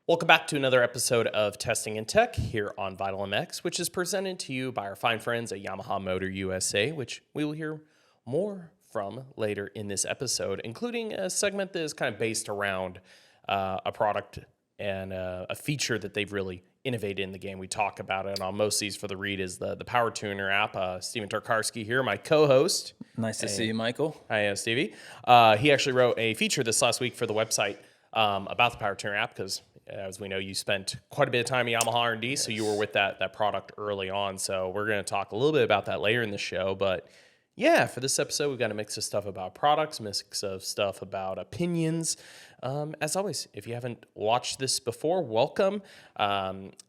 Welcome back to another episode of Testing and Tech here on Vital MX, which is presented to you by our fine friends at Yamaha Motor USA, which we will hear more from later in this episode, including a segment that is kind of based around a product and a feature that they've really innovated in the game. We talk about it on most of these for the read is the Power Tuner app. Steven Tokarski here, my co-host. Nice to see you, Michael. Hi, Stevie. He actually wrote a feature this last week for the website about the Power Tuner app because, as we know, you spent quite a bit of time at Yamaha R&D, so you were with that product early on. So we're going to talk a little bit about that later in the show. But yeah, for this episode, we've got a mix of stuff about products, mix of stuff about opinions. As always, if you haven't watched this before, welcome.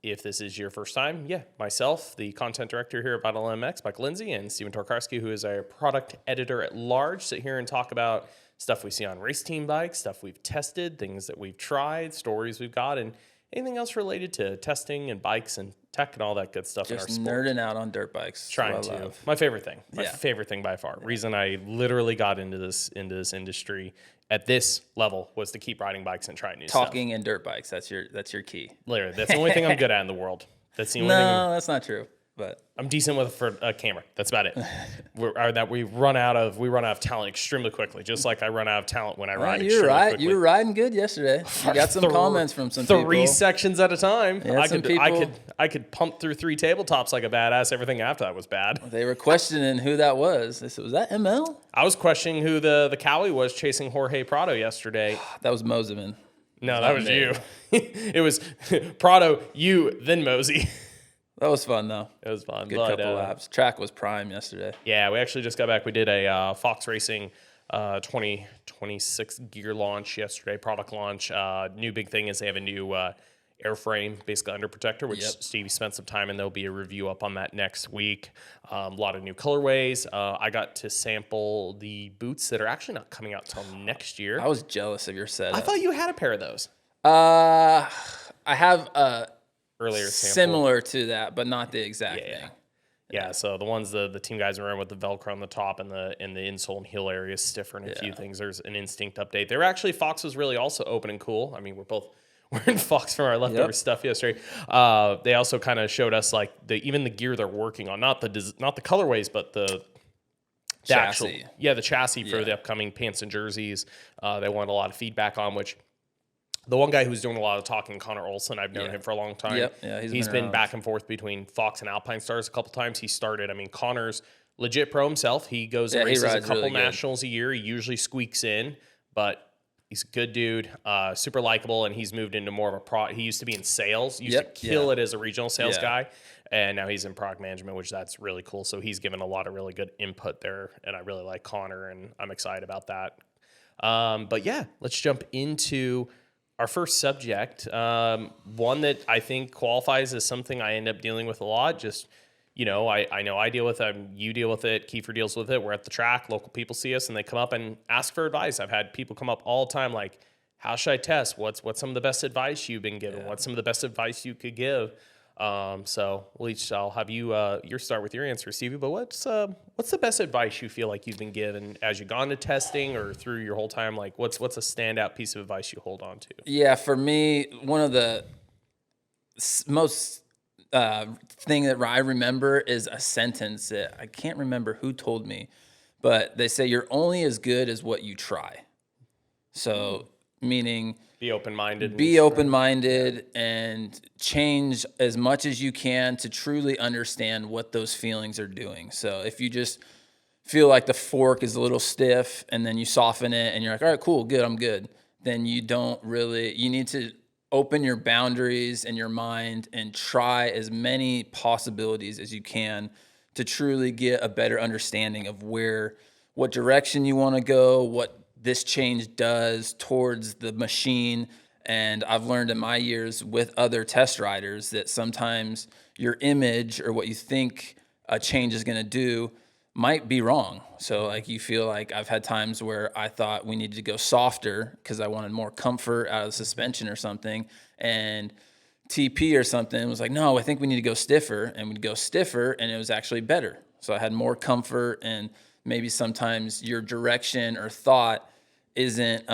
If this is your first time, myself, the content director here at Vital MX, Mike Lindsay, and Steven Tokarski, who is our product editor at large, sit here and talk about stuff we see on race team bikes, stuff we've tested, things that we've tried, stories we've got, and anything else related to testing and bikes and tech and all that good stuff in our Just sport. nerding out on dirt bikes. Trying to. My favorite thing. My favorite thing by far. Reason I literally got into this industry at this level was to keep riding bikes and try new stuff. Talking and dirt bikes. That's your key. Literally, that's the only thing I'm good at in the world. That's the only thing. No, that's not true. But I'm decent with for a camera. That's about it. We run out of talent extremely quickly, just like I run out of talent when I ride extremely quickly. You were riding good yesterday. You got some comments from some people. 3 sections at a time. Yeah, I could pump through 3 tabletops like a badass. Everything after that was bad. They were questioning who that was. They said, was that ML? I was questioning who the Cowie was chasing Jorge Prado yesterday. That was Moseman. No, that was you. It was Prado, you, then Mosey. That was fun, though. It was fun. Good couple laps. Track was prime yesterday. Yeah, we actually just got back. We did a Fox Racing 2026 gear launch yesterday, product launch. New big thing is they have a new airframe, basically under protector, which Stevie spent some time, and there'll be a review up on that next week. A lot of new colorways. I got to sample the boots that are actually not coming out till next year. I was jealous of your setup. I thought you had a pair of those. I have earlier sample. Similar to that, but not the exact thing. Yeah, so the ones the team guys are wearing with the Velcro on the top and the insole and heel area is stiffer and a few things. There's an Instinct update. They were actually, Fox was really also open and cool. I mean, we're both wearing Fox from our leftover stuff yesterday. They also kind of showed us like even the gear they're working on, not the colorways, but the chassis. The chassis for the upcoming pants and jerseys. They wanted a lot of feedback on, which the one guy who's doing a lot of talking, Connor Olson, I've known him for a long time. Yeah, he's been back and forth between Fox and Alpine Stars a couple times. He started, Connor's legit pro himself. He goes and races a couple really nationals a year. He usually squeaks in, but he's a good dude, super likable, and he's moved into more of a pro. He used to be in sales, used to kill it as a regional sales guy, and now he's in product management, which that's really cool. So he's given a lot of really good input there, and I really like Connor, and I'm excited about that. But yeah, let's jump into our first subject, one that I think qualifies as something I end up dealing with a lot. Just, I know I deal with it, you deal with it, Kiefer deals with it. We're at the track, local people see us, and they come up and ask for advice. I've had people come up all the time like, how should I test? What's some of the best advice you've been given? What's some of the best advice you could give? So I'll have you start with your answer, Stevie. But what's the best advice you feel like you've been given as you've gone to testing or through your whole time? Like what's a standout piece of advice you hold on to? Yeah, for me, one of the most thing that I remember is a sentence that I can't remember who told me, but they say you're only as good as what you try. So meaning be open-minded. Be open-minded and change as much as you can to truly understand what those feelings are doing. So if you just feel like the fork is a little stiff and then you soften it and you're like, all right, cool, good, I'm good, then you need to open your boundaries and your mind and try as many possibilities as you can to truly get a better understanding of what direction you want to go, what this change does towards the machine. And I've learned in my years with other test riders that sometimes your image or what you think a change is going to do might be wrong. So like you feel like I've had times where I thought we needed to go softer because I wanted more comfort out of the suspension or something. And TP or something was like, no, I think we need to go stiffer. And we'd go stiffer and it was actually better. So I had more comfort, and maybe sometimes your direction or thought isn't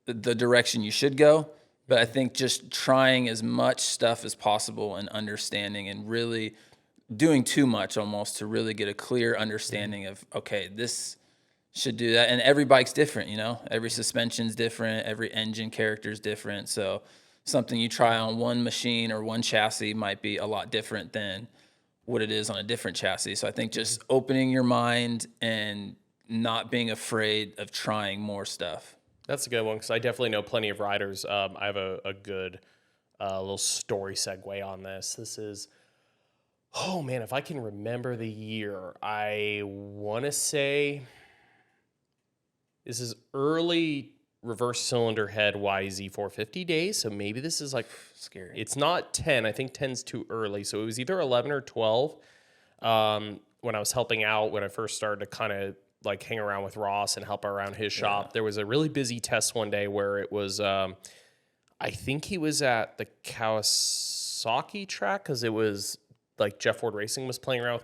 the direction you should go. But I think just trying as much stuff as possible and understanding and really doing too much almost to really get a clear understanding of, okay, this should do that. And every bike's different, every suspension's different, every engine character is different. So something you try on one machine or one chassis might be a lot different than what it is on a different chassis. So I think just opening your mind and not being afraid of trying more stuff. That's a good one, because I definitely know plenty of riders. I have a good little story segue on this. This is, oh man, if I can remember the year, I want to say this is early reverse cylinder head YZ450 days. So maybe this is like scary. It's not 10. I think 10's too early. So it was either 11 or 12 when I was helping out when I first started to kind of like hang around with Ross and help around his shop. There was a really busy test one day where it was, I think he was at the Kawasaki track, because it was like Jeff Ford Racing was playing around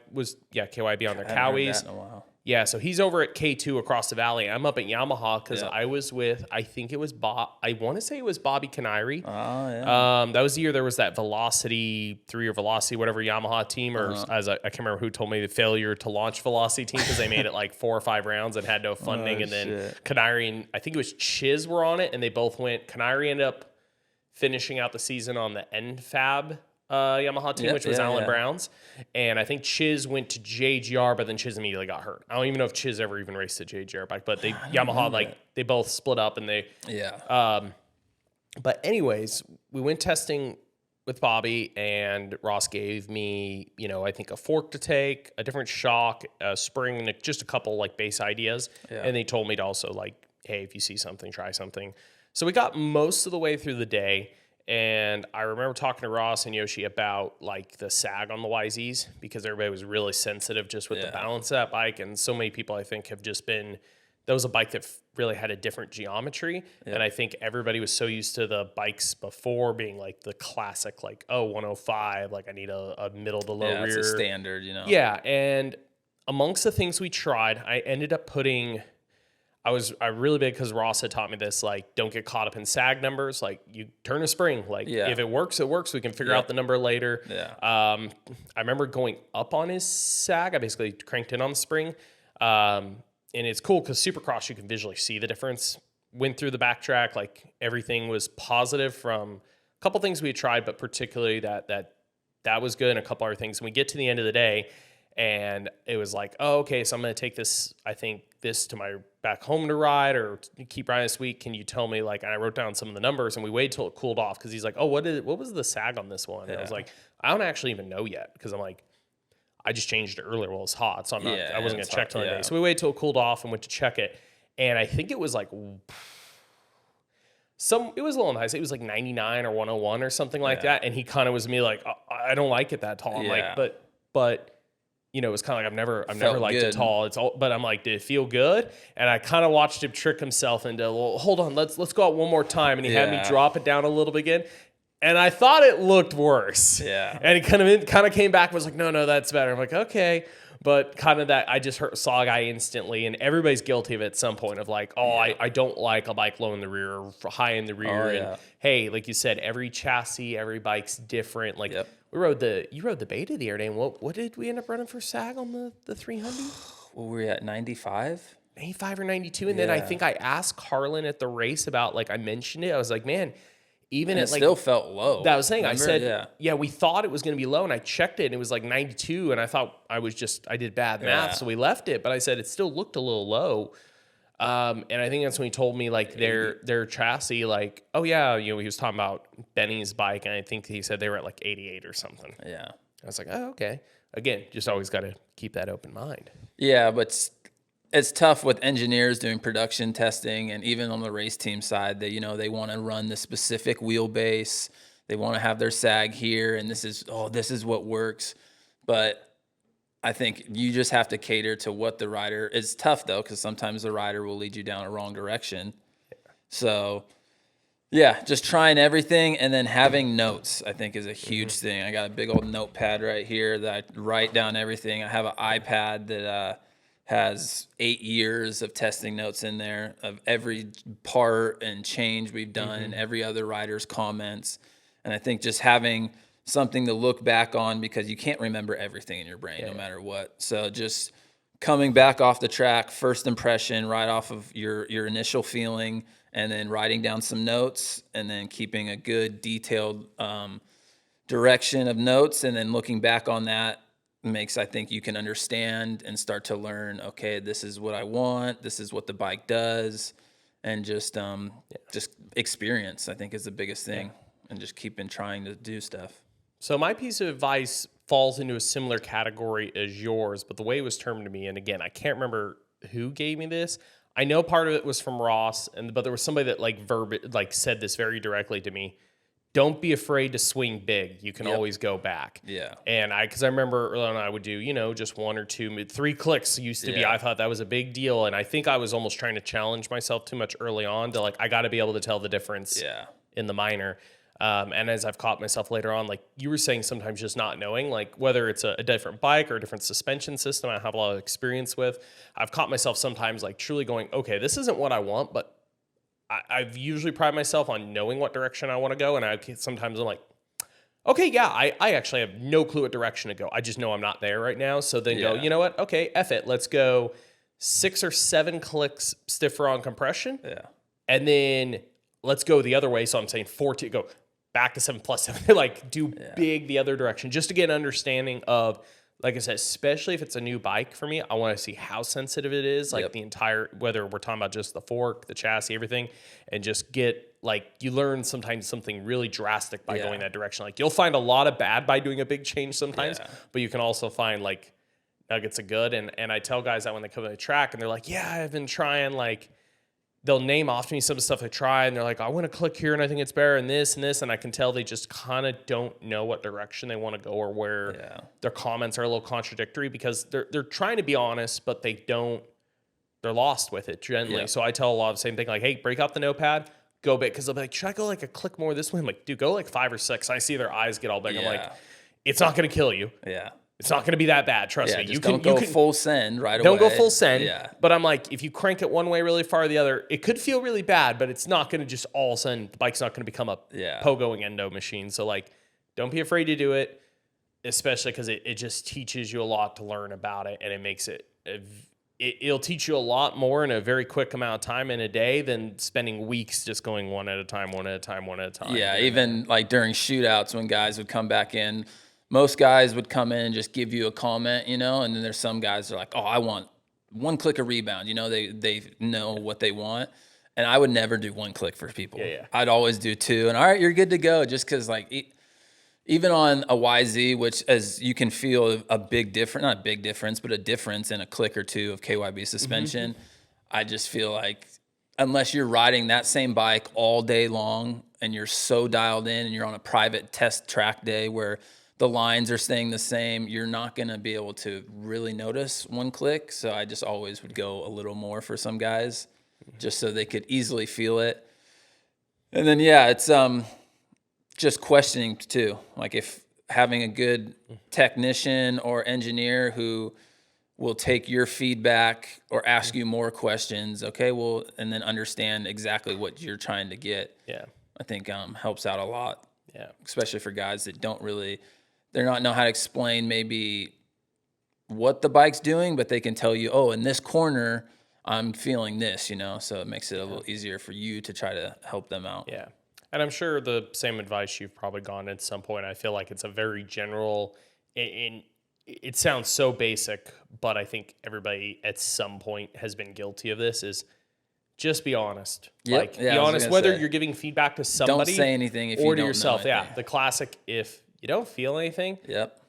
with KYB on their Cowies. In a while. Yeah, so he's over at K2 across the valley. I'm up at Yamaha because I was with, I think it was I want to say it was Bobby Canary. Oh, yeah. That was the year there was that Velocity 3 or Velocity, whatever Yamaha team, or as I can't remember who told me the failure to launch Velocity team, because they made it like 4 or 5 rounds and had no funding. And then Canary and I think it was Chiz were on it, and they both went. Canary ended up finishing out the season on the NFAB Yamaha team, which was Alan Brown's. And I think Chiz went to JGR, but then Chiz immediately got hurt. I don't even know if Chiz ever even raced a JGR bike, but Yamaha, they both split up and they... Yeah. But anyways, we went testing with Bobby, and Ross gave me, I think a fork to take, a different shock, a spring, and just a couple like base ideas. Yeah. And they told me to also like, hey, if you see something, try something. So we got most of the way through the day. And I remember talking to Ross and Yoshi about like the sag on the YZs, because everybody was really sensitive just with the balance of that bike. And so many people, I think, have just been, that was a bike that really had a different geometry. And I think everybody was so used to the bikes before being like the classic, like, 105, like I need a middle to low rear. It's a standard, Yeah. And amongst the things we tried, I ended up putting... I really big, because Ross had taught me this, like, don't get caught up in sag numbers. Like, you turn a spring. Like, if it works, it works. We can figure out the number later. Yeah. I remember going up on his sag. I basically cranked in on the spring. And it's cool because Supercross, you can visually see the difference. Went through the backtrack. Like, everything was positive from a couple things we had tried, but particularly that was good, and a couple other things. And we get to the end of the day, and it was like, oh, okay, so I'm going to take this, I think, this to my back home to ride or keep riding this week. Can you tell me, like, and I wrote down some of the numbers, and we waited till it cooled off, because he's like, oh, what was the sag on this one? And I was like, I don't actually even know yet, because I'm like, I just changed it earlier while it was hot, so I wasn't going to check till the day. So we waited till it cooled off and went to check it, and I think it was like, it was a little nice. It was like 99 or 101 or something like that, and he kind of was me like, I don't like it that tall. I'm like, but it was kind of like I've never liked it tall. It's all, but I'm like, did it feel good? And I kind of watched him trick himself into, well, hold on, let's go out one more time. And he had me drop it down a little bit again, and I thought it looked worse. Yeah. And he kind of came back and was like, no, that's better. I'm like, okay. But kind of that, I just saw a guy instantly, and everybody's guilty of it at some point of like, I don't like a bike low in the rear or high in the rear. And hey, like you said, every chassis, every bike's different. Like you rode the Beta the other day, and what did we end up running for sag on the 300? What were we at, 95? 95 or 92. And then I think I asked Carlin at the race about, like, I mentioned it. I was like, man, even it still felt low. That I was saying. Remember? I said, we thought it was going to be low, and I checked it, and it was like 92, and I thought I did bad math, so we left it. But I said it still looked a little low. And I think that's when he told me, like, their chassis, like, oh yeah, he was talking about Benny's bike, and I think he said they were at like 88 or something. Yeah. I was like, oh, okay. Again, just always got to keep that open mind. Yeah, but it's tough with engineers doing production testing, and even on the race team side, they want to run the specific wheelbase. They want to have their sag here, and this is what works. But I think you just have to cater to what the rider. It's tough though, because sometimes the rider will lead you down a wrong direction. So just trying everything, and then having notes, I think, is a huge thing. I got a big old notepad right here that I write down everything. I have an iPad that has 8 years of testing notes in there of every part and change we've done and every other rider's comments. And I think just having something to look back on, because you can't remember everything in your brain no matter what. So just coming back off the track, first impression, right off of your initial feeling, and then writing down some notes, and then keeping a good detailed direction of notes, and then looking back on that makes, I think, you can understand and start to learn, okay, this is what I want, this is what the bike does, and just experience, I think, is the biggest thing, and just keeping trying to do stuff. So my piece of advice falls into a similar category as yours, but the way it was termed to me, and again, I can't remember who gave me this. I know part of it was from Ross, but there was somebody that said this very directly to me. Don't be afraid to swing big. You can always go back. Yeah. And because I remember early on, I would do, just 1 or 2, 3 clicks used to be, I thought that was a big deal. And I think I was almost trying to challenge myself too much early on to I got to be able to tell the difference in the minor. And as I've caught myself later on, like you were saying, sometimes just not knowing, like whether it's a different bike or a different suspension system I have a lot of experience with, I've caught myself sometimes like truly going, okay, this isn't what I want, but I've usually pride myself on knowing what direction I want to go. And sometimes I'm like, okay, yeah, I actually have no clue what direction to go. I just know I'm not there right now. So then go, you know what? Okay, F it. Let's go 6 or 7 clicks stiffer on compression. Yeah. And then let's go the other way. So I'm saying 14, go back to 7+7, like do big the other direction, just to get an understanding of, like I said, especially if it's a new bike for me, I want to see how sensitive it is, like the entire, whether we're talking about just the fork, the chassis, everything, and just get, like, you learn sometimes something really drastic by going that direction. Like, you'll find a lot of bad by doing a big change sometimes, but you can also find, like, nuggets of good. And I tell guys that when they come to the track and they're like, yeah, I've been trying, like, they'll name off to me some stuff they try, and they're like, I want to click here, and I think it's better in this and this, and I can tell they just kind of don't know what direction they want to go, or where their comments are a little contradictory, because they're trying to be honest, but they're lost with it generally. Yeah. So I tell a lot of the same thing, like, hey, break out the notepad, go big, because they'll be like, should I go like a click more this way? I'm like, dude, go like 5 or 6. I see their eyes get all big. I'm like, it's not going to kill you. Yeah. It's not going to be that bad. Trust me. You can go full send right away. Don't go full send. Yeah. But I'm like, if you crank it one way really far, the other, it could feel really bad, but it's not going to just all of a sudden, the bike's not going to become a pogoing endo machine. So like, don't be afraid to do it, especially because it just teaches you a lot to learn about it. And it makes it'll teach you a lot more in a very quick amount of time in a day than spending weeks just going one at a time. Yeah. Even like during shootouts, when guys would come back in, most guys would come in and just give you a comment, and then there's some guys that are like, oh, I want 1 click of rebound. They know what they want. And I would never do 1 click for people. Yeah. I'd always do 2. And all right, you're good to go. Just because, like, even on a YZ, which, as you can feel a big difference, not a big difference, but a difference in a click or 2 of KYB suspension, I just feel like unless you're riding that same bike all day long and you're so dialed in and you're on a private test track day where the lines are staying the same, you're not going to be able to really notice 1 click. So I just always would go a little more for some guys, just so they could easily feel it. And then, it's just questioning too. Like, if having a good technician or engineer who will take your feedback or ask you more questions, and then understand exactly what you're trying to get. Yeah, I think helps out a lot. Yeah, especially for guys that don't really, they're not know how to explain maybe what the bike's doing, but they can tell you, oh, in this corner, I'm feeling this, so it makes it a little easier for you to try to help them out. Yeah. And I'm sure the same advice you've probably gone at some point. I feel like it's a very general, it sounds so basic, but I think everybody at some point has been guilty of this, is just be honest. Yep. Be honest, whether you're giving feedback to somebody. Don't say anything if you or don't to yourself. Know anything. The classic, if you don't feel anything. Yep.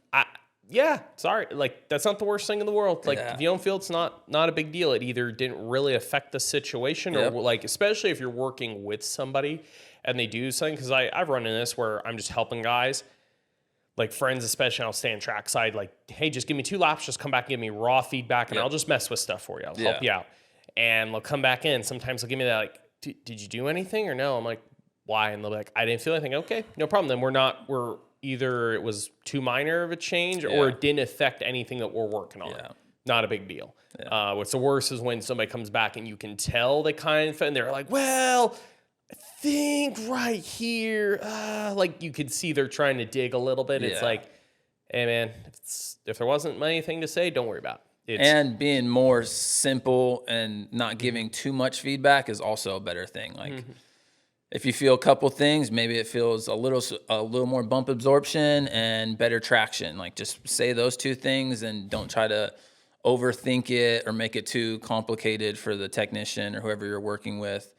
Sorry. Like, that's not the worst thing in the world. Like, if you don't feel, it's not a big deal. It either didn't really affect the situation, or like, especially if you're working with somebody and they do something. Because I've run into this where I'm just helping guys, like friends especially, I'll stay on trackside, like, hey, just give me 2 laps, just come back and give me raw feedback, and I'll just mess with stuff for you. I'll help you out. And they'll come back in. Sometimes they'll give me that, like, did you do anything or no? I'm like, why? And they'll be like, I didn't feel anything. Okay, no problem. Then we're either it was too minor of a change or it didn't affect anything that we're working on. Yeah. not a big deal. Yeah. What's the worst is when somebody comes back and you can tell they kind of, and they're like, well, I think right here, like you could see they're trying to dig a little bit. It's like, hey man, if there wasn't anything to say, don't worry about it. And being more simple and not giving too much feedback is also a better thing. Like if you feel a couple things, maybe it feels a little more bump absorption and better traction. Like just say those two things and don't try to overthink it or make it too complicated for the technician or whoever you're working with.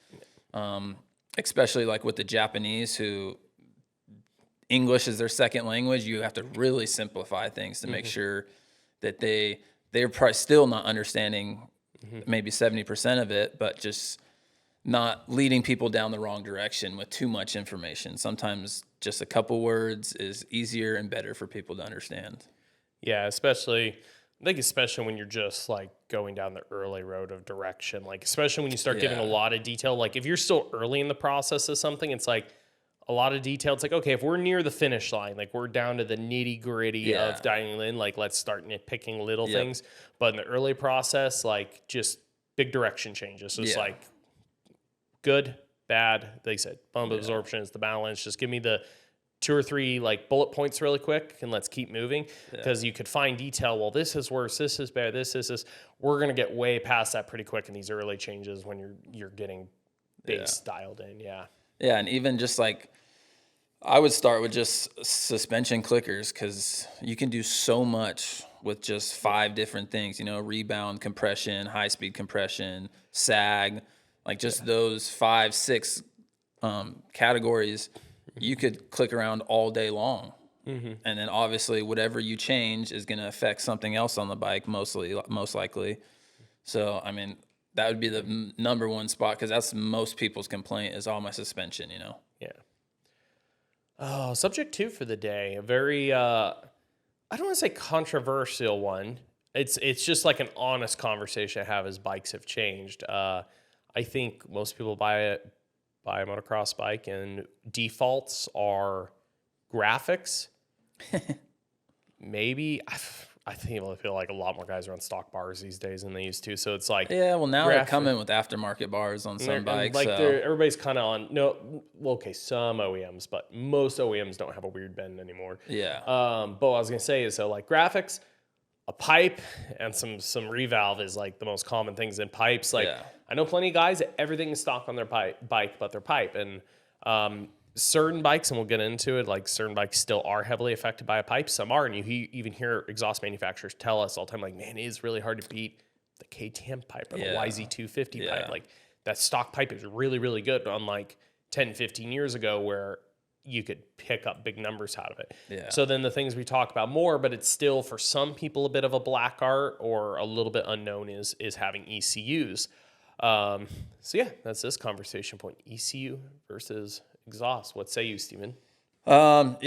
Especially like with the Japanese, who English is their second language, you have to really simplify things to make sure that they're probably still not understanding maybe 70% of it, but just not leading people down the wrong direction with too much information. Sometimes just a couple words is easier and better for people to understand. Yeah, especially when you're just like going down the early road of direction, like especially when you start giving a lot of detail, like if you're still early in the process of something, it's like a lot of detail. It's like, okay, if we're near the finish line, like we're down to the nitty gritty of dialing in, like let's start nitpicking little things. But in the early process, like just big direction changes. So it's like good, bad. They said bump absorption is the balance. Just give me the 2 or 3 like bullet points really quick and let's keep moving, because you could find detail. Well, this is worse. This is bad. This is this. We're going to get way past that pretty quick in these early changes when you're getting base dialed in. Yeah. Yeah. And even just like, I would start with just suspension clickers, because you can do so much with just 5 different things, rebound, compression, high speed compression, sag, like just those 5, 6 categories. You could click around all day long. And then obviously whatever you change is going to affect something else on the bike, most likely. So, I mean, that would be the number one spot, because that's most people's complaint is all my suspension, Yeah. Oh, subject 2 for the day. A very, I don't want to say controversial one. It's just like an honest conversation I have as bikes have changed. I think most people buy a motocross bike and defaults are graphics. Maybe I feel like a lot more guys are on stock bars these days than they used to. So it's like, yeah, well, now they're coming with aftermarket bars on some bikes. Like everybody's kind of on some OEMs, but most OEMs don't have a weird bend anymore. Yeah. But what I was gonna say is, so like graphics, a pipe, and some revalve is like the most common things in pipes. Like I know plenty of guys that everything is stock on their bike but their pipe, and certain bikes, and we'll get into it, like certain bikes still are heavily affected by a pipe. Some are, and you even hear exhaust manufacturers tell us all the time, like, man, it is really hard to beat the KTM pipe or the YZ250 pipe. Like that stock pipe is really, really good, unlike 10, 15 years ago where you could pick up big numbers out of it. Yeah. So then the things we talk about more, but it's still for some people a bit of a black art or a little bit unknown, is having ECUs. So yeah, that's this conversation point: ECU versus exhaust. What say you, Steven? So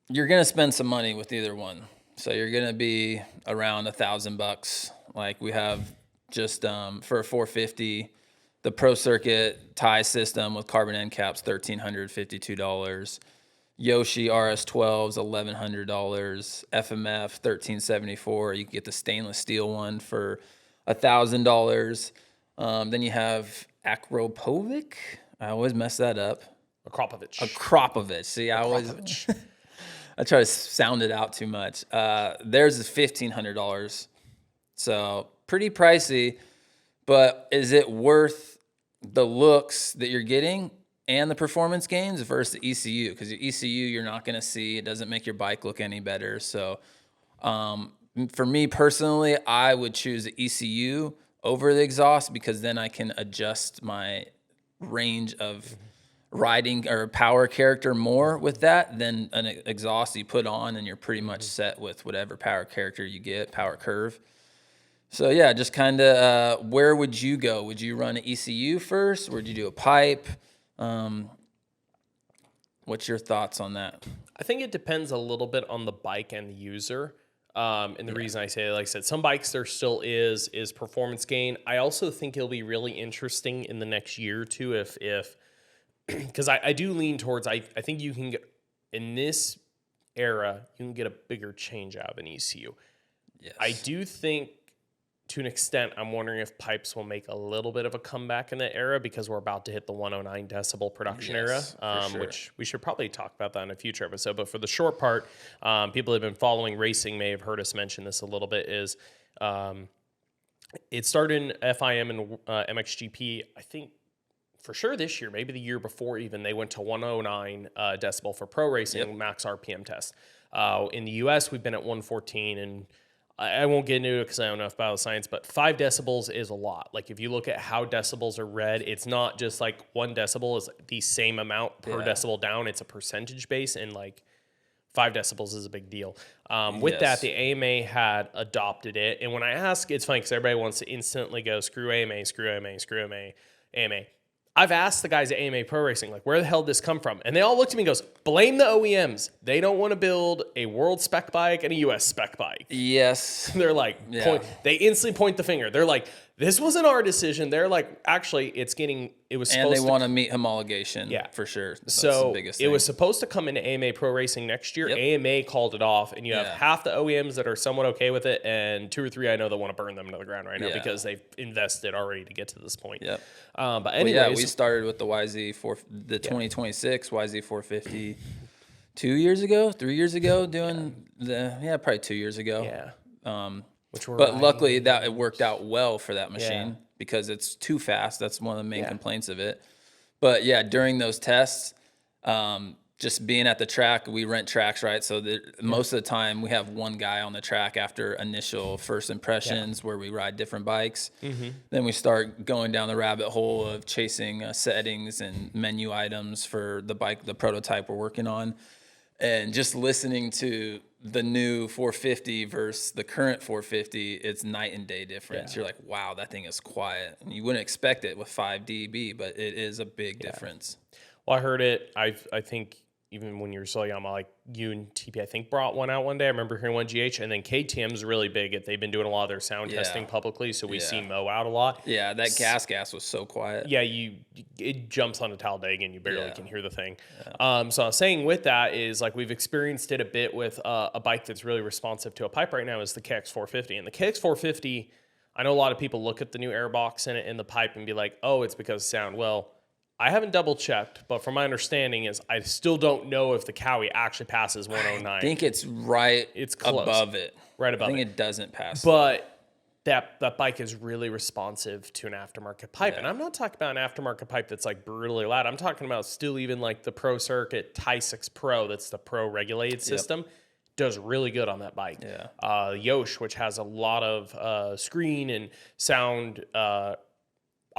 you're going to spend some money with either one. So you're going to be around $1,000. Like we have just, for a 450, the Pro Circuit tie system with carbon end caps, $1,352. Yoshi RS12's $1,100. FMF $1,374. You can get the stainless steel one for $1,000. Then you have Akropovic. I always mess that up. Akropovic. See, I try to sound it out too much. Theirs is $1,500. So pretty pricey, but is it worth the looks that you're getting and the performance gains versus the ECU? Because your ECU, you're not going to see. It doesn't make your bike look any better. So for me personally, I would choose the ECU over the exhaust, because then I can adjust my range of riding or power character more with that than an exhaust you put on and you're pretty much set with whatever power character you get, power curve. So yeah, just kind of where would you go? Would you run an ECU first? Would you do a pipe? What's your thoughts on that? I think it depends a little bit on the bike and the user. And the reason I say, like I said, some bikes there still is performance gain. I also think it'll be really interesting in the next year or two if because I do lean towards, I think you can get, in this era, you can get a bigger change out of an ECU. Yes. I do think, to an extent, I'm wondering if pipes will make a little bit of a comeback in that era because we're about to hit the 109 decibel production era, sure. which we should probably talk about that in a future episode. But for the short part, people who have been following racing may have heard us mention this a little bit, is it started in FIM and MXGP, I think, for sure this year, maybe the year before even, they went to 109 decibel for pro racing, max RPM test. In the US, we've been at 114, and I won't get into it because I don't know enough about the science, but 5 decibels is a lot. Like, if you look at how decibels are read, it's not just like 1 decibel is the same amount per decibel down. It's a percentage base, and like 5 decibels is a big deal. With that, the AMA had adopted it. And when I ask, it's funny because everybody wants to instantly go, screw AMA, screw AMA, screw AMA, AMA. I've asked the guys at AMA Pro Racing, like, where the hell did this come from? And they all looked at me and goes, blame the OEMs. They don't want to build a world spec bike and a US spec bike. Yes. They're like, they instantly point the finger. They're like, this wasn't our decision. They're like, actually, it was supposed to. And they want to meet homologation, for sure. That's so the biggest thing. It was supposed to come into AMA Pro Racing next year. AMA called it off, and you have half the OEMs that are somewhat okay with it, and 2 or 3 I know that want to burn them to the ground right now because they've invested already to get to this point. But anyways, we started with the the 2026 YZ450 3 years ago, doing probably 2 years ago. But luckily that it worked out well for that machine because it's too fast. That's one of the main complaints of it. But during those tests, just being at the track, we rent tracks, right? So most of the time we have one guy on the track after initial first impressions where we ride different bikes. Then we start going down the rabbit hole of chasing settings and menu items for the bike, the prototype we're working on. And just listening to the new 450 versus the current 450, it's night and day difference. You're like, wow, that thing is quiet. And you wouldn't expect it with 5 dB, but it is a big difference. Well, I heard it. I think even when you were still Yamaha, like you and TP, I think brought one out one day. I remember hearing one GH, and then KTM's really big. They've been doing a lot of their sound testing publicly, so we see Mo out a lot. Yeah, that gas was so quiet. Yeah, it jumps on a Talladega and you barely can hear the thing. So I was saying with that is, like, we've experienced it a bit with a bike that's really responsive to a pipe right now is the KX450. And the KX450, I know a lot of people look at the new airbox in it in the pipe and be like, oh, it's because of sound. Well, I haven't double checked, but from my understanding is I still don't know if the Cowie actually passes 109. I think it's right above it. Right above it. I think it doesn't pass. But that bike is really responsive to an aftermarket pipe. And I'm not talking about an aftermarket pipe that's like brutally loud. I'm talking about still even like the Pro Circuit Ty6 Pro, that's the Pro regulated system, does really good on that bike. Yosh, which has a lot of screen and sound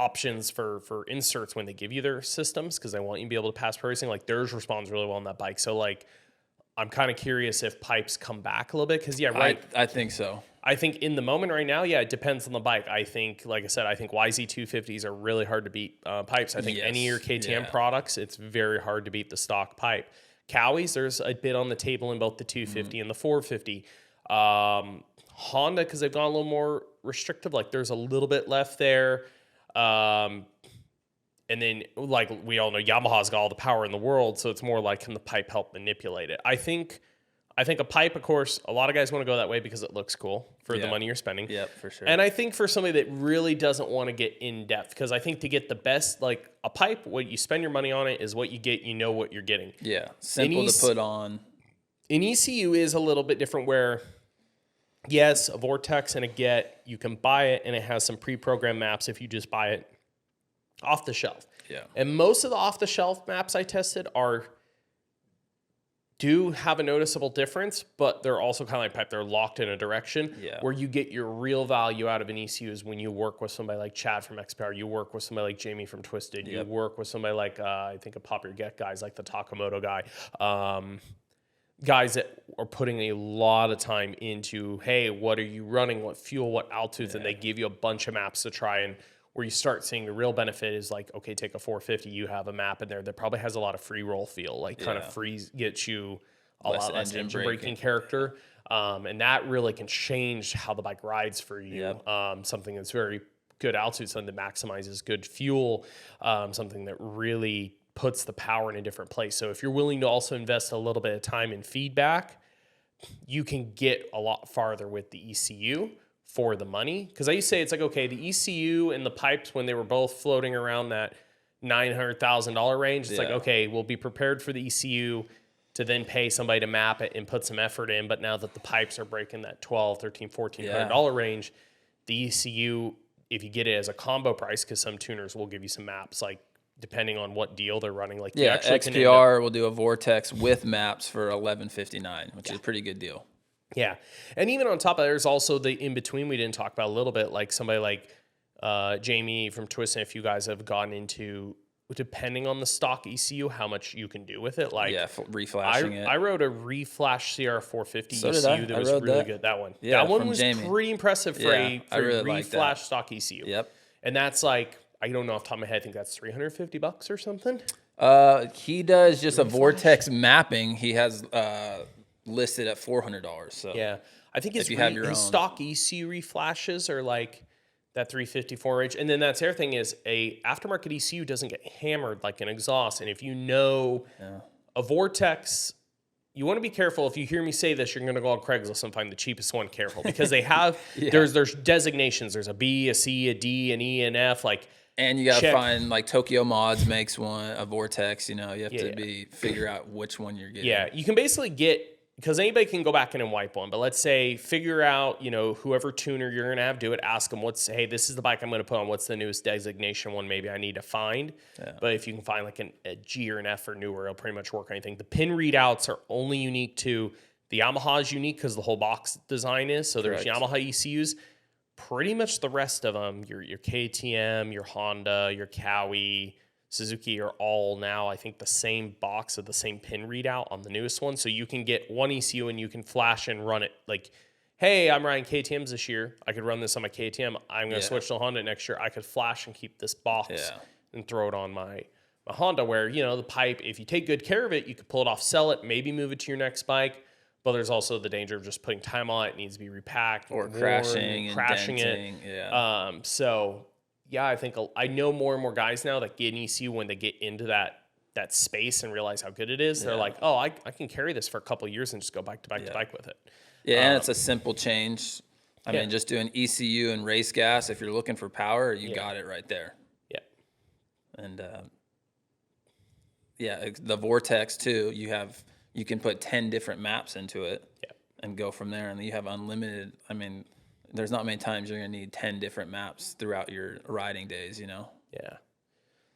options for inserts when they give you their systems, because they want you to be able to pass pro racing, like theirs responds really well on that bike. So like, I'm kind of curious if pipes come back a little bit, because I think so. I think in the moment right now, it depends on the bike. I think, like I said, I think YZ250s are really hard to beat pipes. I think any of your KTM products, it's very hard to beat the stock pipe. Cowies, there's a bit on the table in both the 250 and the 450. Honda, because they've gone a little more restrictive, like there's a little bit left there. And then, like we all know, Yamaha's got all the power in the world, so it's more like, can the pipe help manipulate it? I think a pipe, of course, a lot of guys want to go that way because it looks cool for the money you're spending. Yep, for sure. And I think for somebody that really doesn't want to get in depth, because I think to get the best, like a pipe, what you spend your money on it is what you get. You know what you're getting. Yeah, simple to put on. An ECU is a little bit different, where yes, a Vortex and a Get, you can buy it and it has some pre-programmed maps if you just buy it off the shelf. Yeah. And most of the off-the-shelf maps I tested do have a noticeable difference, but they're also kind of like pipe. They're locked in a direction where you get your real value out of an ECU is when you work with somebody like Chad from XPR, you work with somebody like Jamie from Twisted, you work with somebody like, I think a Pop Your Get guys like the Takamoto guy, guys that are putting a lot of time into, hey, what are you running, what fuel, what altitudes, and they give you a bunch of maps to try, and where you start seeing the real benefit is like, okay, take a 450, you have a map in there that probably has a lot of free roll feel, like kind of gets you a lot less engine braking character. And that really can change how the bike rides for you. Something that's very good altitude, something that maximizes good fuel, something that really puts the power in a different place. So if you're willing to also invest a little bit of time in feedback, you can get a lot farther with the ECU for the money. Because I used to say, it's like, okay, the ECU and the pipes, when they were both floating around that $900,000 range, it's like, okay, we'll be prepared for the ECU to then pay somebody to map it and put some effort in. But now that the pipes are breaking that $1,200, $1,300, $1,400 range, the ECU, if you get it as a combo price, because some tuners will give you some maps, like depending on what deal they're running. Like XPR will do a Vortex with maps for $11.59, which is a pretty good deal. Yeah. And even on top of that, there's also the in-between we didn't talk about a little bit, like somebody like Jamie from Twist, and if you guys have gotten into, depending on the stock ECU, how much you can do with it. Like reflashing it. I rode a reflash CR450 ECU that was really good. That one. Yeah, that one was pretty impressive for a really reflash stock ECU. Yep. And that's like, I don't know off the top of my head, I think that's $350 or something. He does just a Vortex mapping. He has listed at $400. So yeah, I think his stock ECU reflashes are like that 354 range. And then that's the other thing is a aftermarket ECU doesn't get hammered like an exhaust. And if you know a Vortex, you want to be careful. If you hear me say this, you're going to go on Craigslist and find the cheapest one. Careful, because they have there's designations. There's a B, a C, a D, an E, an F. Like, and you got to find, like, Tokyo Mods makes one, a Vortex. You know, you have to figure out which one you're getting. Yeah, you can basically get, because anybody can go back in and wipe one, but let's say figure out, you know, whoever tuner you're going to have do it, ask them hey, this is the bike I'm going to put on. What's the newest designation one maybe I need to find? Yeah. But if you can find like a G or an F or newer, it'll pretty much work on anything. The pin readouts are only unique to, the Yamaha is unique because the whole box design is. So there's Yamaha ECUs. Pretty much the rest of them, your KTM, your Honda, your Cowie, Suzuki are all now, I think, the same box of the same pin readout on the newest one. So you can get one ECU and you can flash and run it. Like, hey, I'm riding KTMs this year. I could run this on my KTM. I'm going to switch to Honda next year. I could flash and keep this box and throw it on my Honda, where, you know, the pipe, if you take good care of it, you could pull it off, sell it, maybe move it to your next bike. But there's also the danger of just putting time on it. It needs to be repacked. Or crashing it. Yeah. So, yeah, I think I know more and more guys now that get an ECU when they get into that space and realize how good it is. They're like, oh, I can carry this for a couple of years and just go back to bike with it. Yeah, and it's a simple change. I mean, just doing ECU and race gas, if you're looking for power, you got it right there. Yeah. And, the Vortex, too, you can put 10 different maps into it and go from there. And you have unlimited. I mean, there's not many times you're going to need 10 different maps throughout your riding days, you know? Yeah.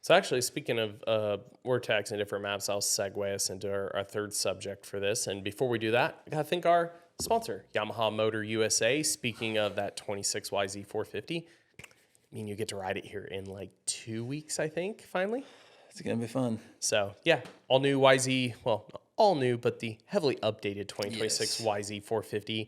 So actually, speaking of Vortex and different maps, I'll segue us into our third subject for this. And before we do that, I got to thank our sponsor, Yamaha Motor USA. Speaking of that 26YZ 450, I mean, you get to ride it here in like 2 weeks, I think, finally. It's going to be fun. So, yeah, all new YZ, well, all new, but the heavily updated 2026 YZ 450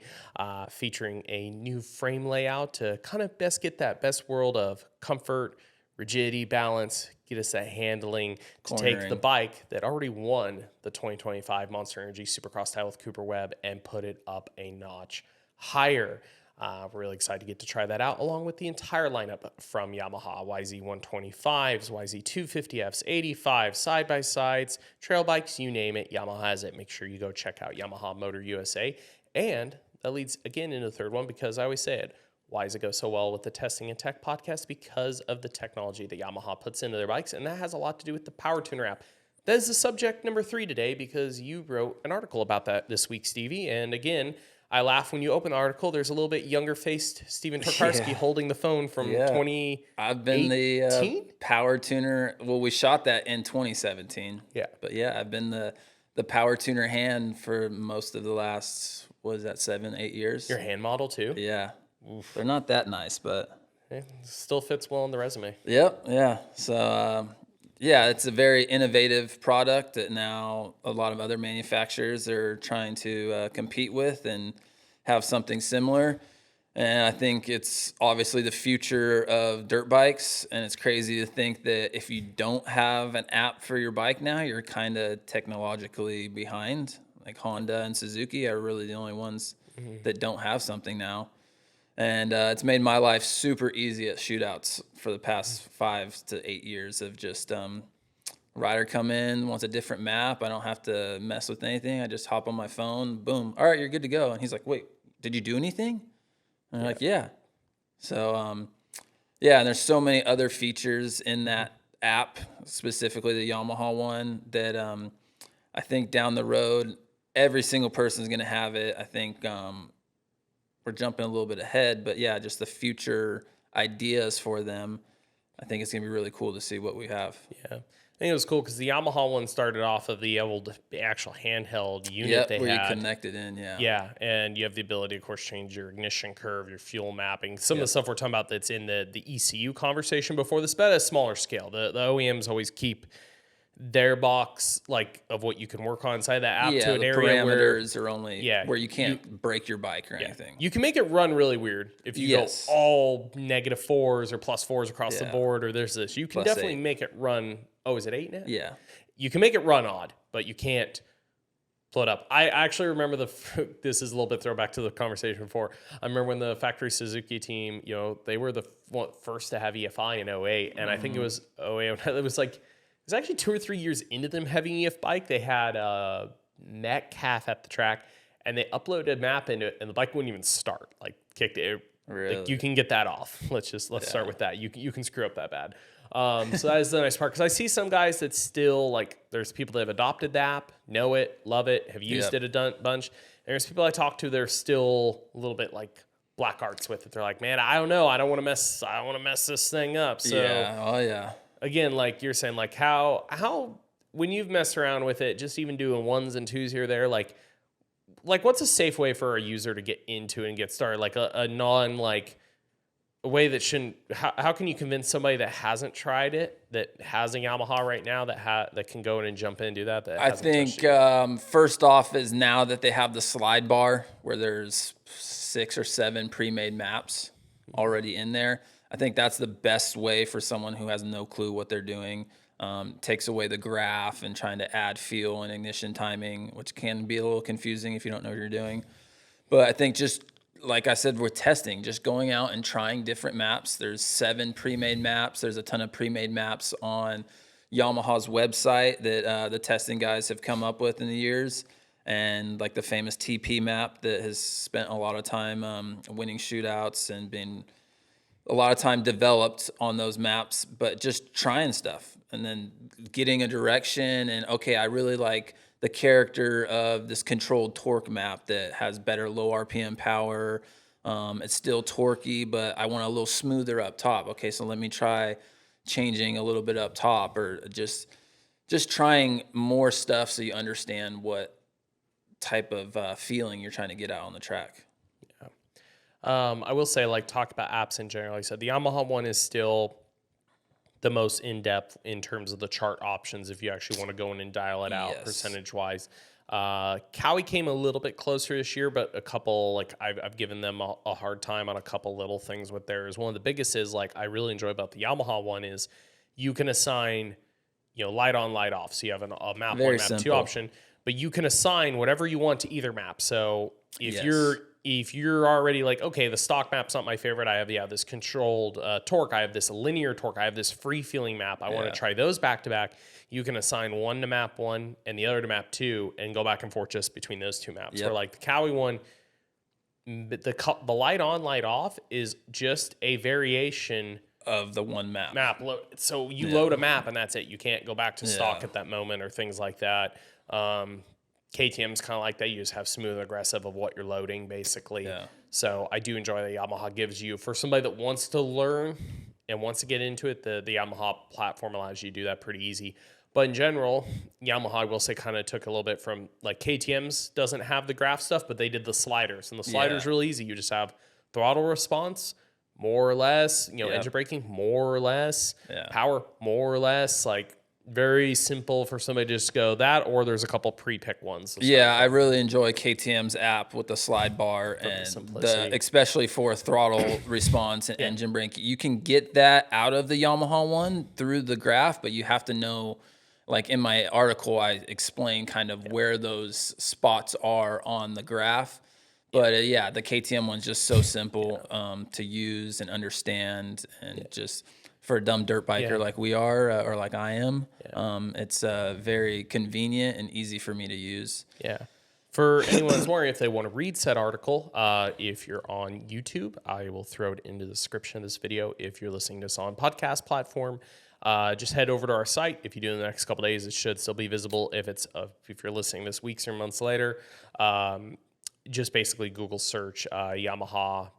featuring a new frame layout to kind of best get that best world of comfort, rigidity, balance, get us that handling to take the bike that already won the 2025 Monster Energy Supercross title with Cooper Webb and put it up a notch higher. We're really excited to get to try that out, along with the entire lineup from Yamaha, YZ125s, YZ250Fs, 85s, side-by-sides, trail bikes, you name it, Yamaha has it. Make sure you go check out Yamaha Motor USA. And that leads, again, into the third one, because I always say it, why does it go so well with the Testing and Tech podcast? Because of the technology that Yamaha puts into their bikes, and that has a lot to do with the Power Tuner app. That is the subject number 3 today, because you wrote an article about that this week, Stevie, and again, I laugh when you open the article. There's a little bit younger-faced Steven Tokarski holding the phone from 2018. I've been the power tuner. Well, we shot that in 2017. Yeah. But, I've been the power tuner hand for most of the last, 7-8 years. Your hand model, too? Yeah. Oof. They're not that nice, but... It still fits well on the resume. Yep, yeah. So... it's a very innovative product that now a lot of other manufacturers are trying to compete with and have something similar. And I think it's obviously the future of dirt bikes. And it's crazy to think that if you don't have an app for your bike now, you're kind of technologically behind. Like Honda and Suzuki are really the only ones that don't have something now. And it's made my life super easy at shootouts for the past 5 to 8 years of just Rider come in, wants a different map. I don't have to mess with anything. I just hop on my phone, boom. All right, you're good to go. And he's like, wait, did you do anything? And I'm like, yeah. So, yeah, and there's so many other features in that app, specifically the Yamaha one, that I think down the road, every single person is going to have it. I think we're jumping a little bit ahead, but yeah, just the future ideas for them. I think it's going to be really cool to see what we have. Yeah. I think it was cool because the Yamaha one started off of the actual handheld unit they where had. You connected in, yeah. Yeah, and you have the ability, of course, to change your ignition curve, your fuel mapping. Some of the stuff we're talking about that's in the ECU conversation before this, but at a smaller scale. The OEMs always keep their box of what you can work on inside that app to an area where parameters are only where you can't break your bike or anything. You can make it run really weird if you go all -4s or +4s across the board, or there's this. You can definitely make it run. Oh, is it 8 now? Yeah. You can make it run odd, but you can't blow it up. I actually remember this is a little bit throwback to the conversation before. I remember when the factory Suzuki team, they were the first to have EFI in 08, and I think it was 08. It was actually 2 or 3 years into them having EF bike. They had Metcalf at the track, and they uploaded a map into it, and the bike wouldn't even start. Kicked it. Really? You can get that off. Let's start with that. You can screw up that bad. So that is the nice part, because I see some guys that still there's people that have adopted the app, know it, love it, have used it a bunch. And there's people I talk to, they're still a little bit black arts with it. They're like, man, I don't know, I don't want to mess this thing up. So again, like you're saying, how when you've messed around with it, just even doing 1s and 2s here or there, what's a safe way for a user to get into it and get started? A non a way that shouldn't. How can you convince somebody that hasn't tried it, that has a Yamaha right now, that can go in and jump in and do that? I think first off is now that they have the slide bar where there's 6 or 7 pre-made maps already in there. I think that's the best way for someone who has no clue what they're doing. Takes away the graph and trying to add feel and ignition timing, which can be a little confusing if you don't know what you're doing. But I think just like I said, we're testing, just going out and trying different maps. There's 7 pre-made maps. There's a ton of pre-made maps on Yamaha's website that the testing guys have come up with in the years. And the famous TP map that has spent a lot of time winning shootouts and been a lot of time developed on those maps, but just trying stuff and then getting a direction. And okay, I really like the character of this controlled torque map that has better low RPM power. It's still torquey, but I want a little smoother up top. Okay, so let me try changing a little bit up top, or just trying more stuff so you understand what type of feeling you're trying to get out on the track. Yeah. I will say, talk about apps in general. Like I said, the Yamaha one is still the most in-depth in terms of the chart options if you actually want to go in and dial it out percentage-wise. Cowie came a little bit closer this year, but a couple, I've given them a hard time on a couple little things with theirs. One of the biggest is, I really enjoy about the Yamaha one is you can assign, light on, light off. So you have a map Very 1, map simple. 2 option, but you can assign whatever you want to either map. So if you're already okay, the stock map's not my favorite. I have this controlled torque. I have this linear torque. I have this free feeling map. I want to try those back to back. You can assign one to map 1 and the other to map 2 and go back and forth just between those 2 maps. Where the Cowie one, the light on, light off is just a variation of the one map. So you load a map and that's it. You can't go back to stock at that moment or things like that. KTM's kind of like that. You just have smooth and aggressive of what you're loading, basically. Yeah. So I do enjoy that Yamaha gives you, for somebody that wants to learn and wants to get into it, the Yamaha platform allows you to do that pretty easy. But in general, Yamaha, I will say, kind of took a little bit from, KTM's doesn't have the graph stuff, but they did the sliders. And the sliders really easy. You just have throttle response, more or less, engine braking, more or less, power, more or less, very simple for somebody to just go that, or there's a couple pre-picked ones. Yeah, I really enjoy KTM's app with the slide bar and especially for throttle response and engine brake. You can get that out of the Yamaha one through the graph, but you have to know, in my article, I explain kind of where those spots are on the graph. But the KTM one's just so simple to use and understand and just for a dumb dirt biker like we are, or like I am. It's very convenient and easy for me to use. Yeah. For anyone that's wondering if they want to read said article, if you're on YouTube, I will throw it into the description of this video. If you're listening to this on podcast platform, just head over to our site. If you do in the next couple of days, it should still be visible. If you're listening this weeks or months later, just basically Google search Yamaha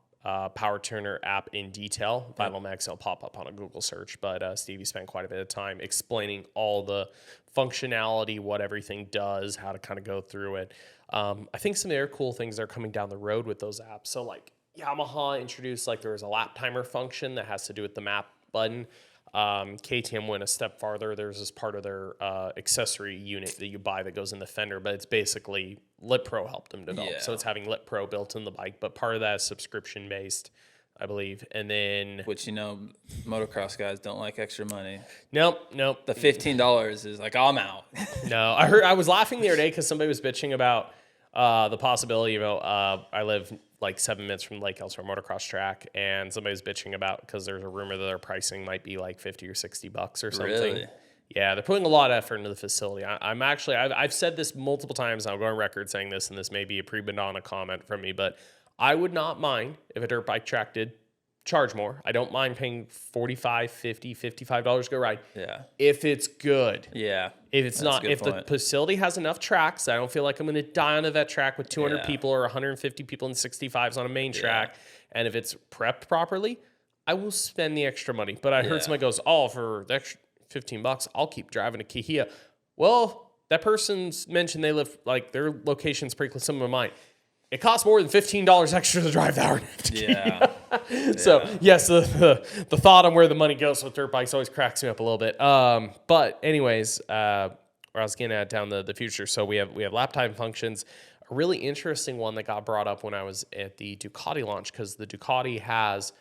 power tuner app in detail. Vinyl Mags will pop up on a Google search, but Stevie spent quite a bit of time explaining all the functionality, what everything does, how to kind of go through it. I think some of the other cool things that are coming down the road with those apps. So like Yamaha introduced, like there was a lap timer function that has to do with the map button. KTM went a step farther. There's this part of their accessory unit that you buy that goes in the fender, but it's basically Lit Pro helped them develop. Yeah. So it's having Lit Pro built in the bike, but part of that is subscription based, I believe. And then, which, motocross guys don't like extra money. Nope. The $15 is like, I'm out. No, I was laughing the other day because somebody was bitching about the possibility of, I live like 7 minutes from Lake Elsewhere motocross track, and somebody's bitching about because there's a rumor that their pricing might be like $50 or $60 or something. Really? Yeah, they're putting a lot of effort into the facility. I've said this multiple times. I'll go on record saying this, and this may be a pre-banana comment from me, but I would not mind if a dirt bike track did charge more. I don't mind paying $45, $50, $55 to go ride. Yeah. If it's good. Yeah. If it's not, if the facility has enough tracks, I don't feel like I'm going to die on a vet track with 200 people or 150 people in 65s on a main track. And if it's prepped properly, I will spend the extra money. But I heard somebody goes, for the extra $15, I'll keep driving to Kihia. Well, that person's mentioned they live, like their location's pretty close to some of mine. It costs more than $15 extra to drive the hour. Yeah. So, yes, the thought on where the money goes with dirt bikes always cracks me up a little bit. But anyways, where I was getting at down the future. So we have lap time functions. A really interesting one that got brought up when I was at the Ducati launch, because the Ducati has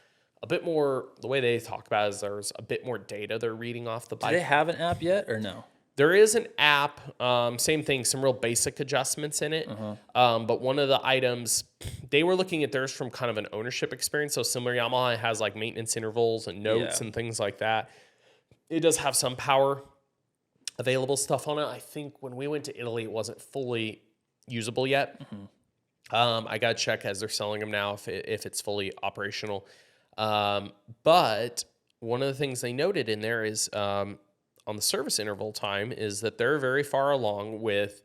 a bit more, the way they talk about it is there's a bit more data they're reading off the bike. Do they have an app yet or no? There is an app, same thing, some real basic adjustments in it. But one of the items, they were looking at theirs from kind of an ownership experience. So similar, Yamaha has like maintenance intervals and notes and things like that. It does have some power available stuff on it. I think when we went to Italy, it wasn't fully usable yet. I got to check as they're selling them now if it's fully operational. But one of the things they noted in there is... on the service interval time is that they're very far along with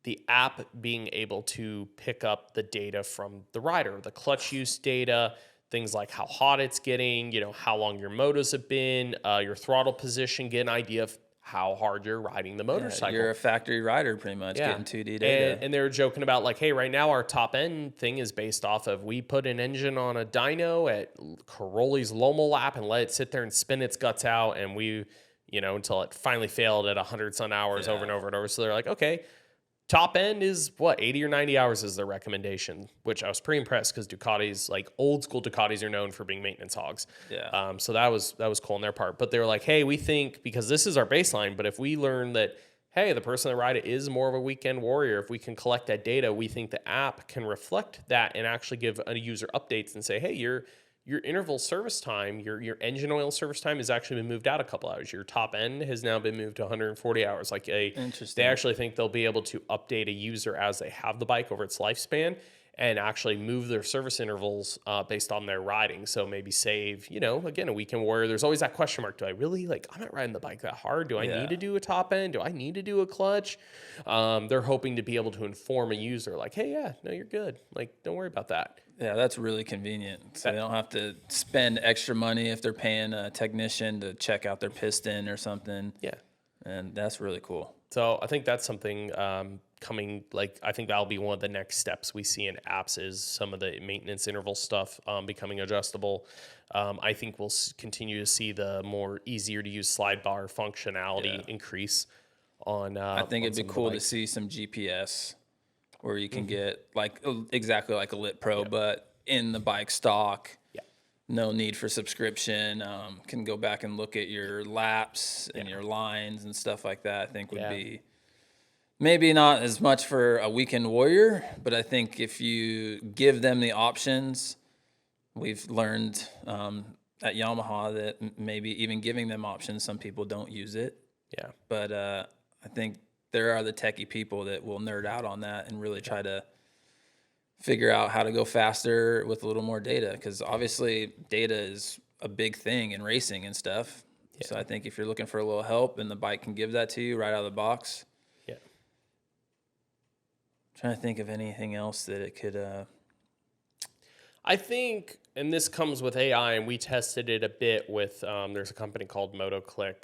the app being able to pick up the data from the rider, the clutch use data, things like how hot it's getting, how long your motos have been, your throttle position, get an idea of how hard you're riding the motorcycle. You're a factory rider pretty much, getting 2D data. And they were joking about like, hey, right now our top end thing is based off of we put an engine on a dyno at Caroli's Loma lap and let it sit there and spin its guts out, and we... until it finally failed at 100-some hours over and over and over. So they're like, okay, top end is 80 or 90 hours is their recommendation, which I was pretty impressed because Ducatis, like old school Ducatis, are known for being maintenance hogs. Yeah. So that was cool on their part. But they were like, hey, we think, because this is our baseline, but if we learn that, hey, the person that ride it is more of a weekend warrior, if we can collect that data, we think the app can reflect that and actually give a user updates and say, hey, your interval service time, your engine oil service time has actually been moved out a couple hours. Your top end has now been moved to 140 hours. They actually think they'll be able to update a user as they have the bike over its lifespan and actually move their service intervals based on their riding. So maybe save, again, a weekend warrior. There's always that question mark. Do I really, I'm not riding the bike that hard. Do I need to do a top end? Do I need to do a clutch? They're hoping to be able to inform a user like, hey, no, you're good. Don't worry about that. Yeah, that's really convenient. So they don't have to spend extra money if they're paying a technician to check out their piston or something. Yeah. And that's really cool. So I think that's something coming, I think that'll be one of the next steps we see in apps is some of the maintenance interval stuff becoming adjustable. I think we'll continue to see the more easier to use slide bar functionality increase on I think it'd be cool to see some GPS where you can get exactly like a Lit Pro, but in the bike stock. Yeah. No need for subscription. Can go back and look at your laps and your lines and stuff like that. I think would be maybe not as much for a weekend warrior, but I think if you give them the options, we've learned at Yamaha that maybe even giving them options, some people don't use it. Yeah. But I think there are the techie people that will nerd out on that and really try to figure out how to go faster with a little more data, because obviously data is a big thing in racing and stuff. Yeah. So I think if you're looking for a little help and the bike can give that to you right out of the box. Yeah. Trying to think of anything else that it could. I think, and this comes with AI, and we tested it a bit with. There's a company called MotoClick.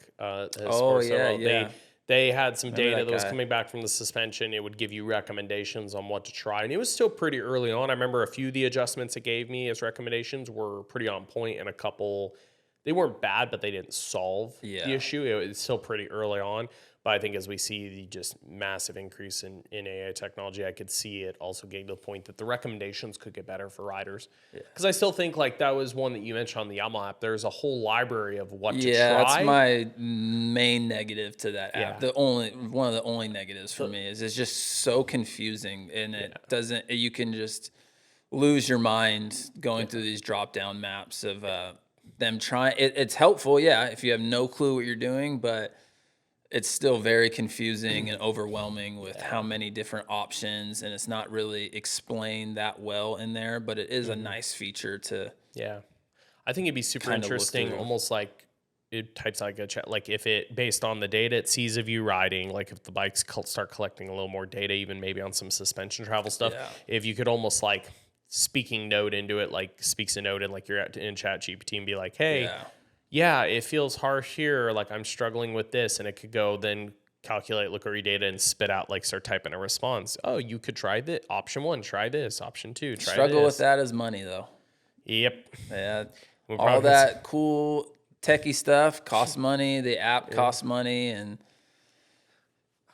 Yeah. They had some data that was coming back from the suspension. It would give you recommendations on what to try. And it was still pretty early on. I remember a few of the adjustments it gave me as recommendations were pretty on point, and a couple, they weren't bad, but they didn't solve the issue. It was still pretty early on. But I think as we see the just massive increase in AI technology, I could see it also getting to the point that the recommendations could get better for riders. Because I still think like that was one that you mentioned on the Yamaha app. There's a whole library of what to try. Yeah, that's my main negative to that app. One of the only negatives for me is it's just so confusing, and it doesn't. You can just lose your mind going through these drop down maps of them trying. It's helpful, if you have no clue what you're doing, but it's still very confusing and overwhelming with how many different options, and it's not really explained that well in there, but it is a nice feature to. Yeah. I think it'd be super interesting, almost like it types like a chat, like if it, based on the data it sees of you riding, like if the bikes start collecting a little more data, even maybe on some suspension travel stuff, if you could almost like speaking note into it, like speaks a note in like you're in Chat GPT and be like, hey, it feels harsh here. Like I'm struggling with this. And it could go then calculate, look at your data and spit out, like start typing a response. Oh, you could try this. Option 1, try this. Option 2, try Struggle with that is money though. Yep. Yeah. All that cool techie stuff costs money. The app costs money, and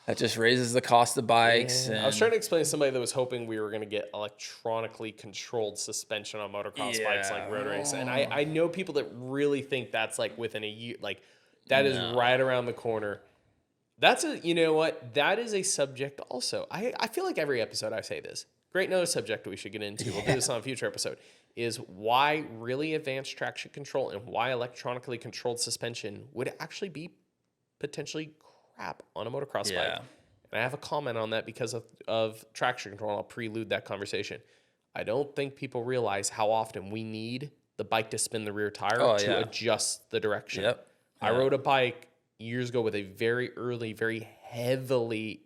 that just raises the cost of bikes. And I was trying to explain to somebody that was hoping we were going to get electronically controlled suspension on motocross bikes like road race. And I know people that really think that's like within a year, like that is right around the corner. That's you know what? That is a subject also. I feel like every episode I say this. Great another subject we should get into. We'll do this on a future episode. Is why really advanced traction control and why electronically controlled suspension would actually be potentially crap on a motocross bike. And I have a comment on that because of traction control. I'll prelude that conversation. I don't think people realize how often we need the bike to spin the rear tire to adjust the direction. I rode a bike years ago with a very early, very heavily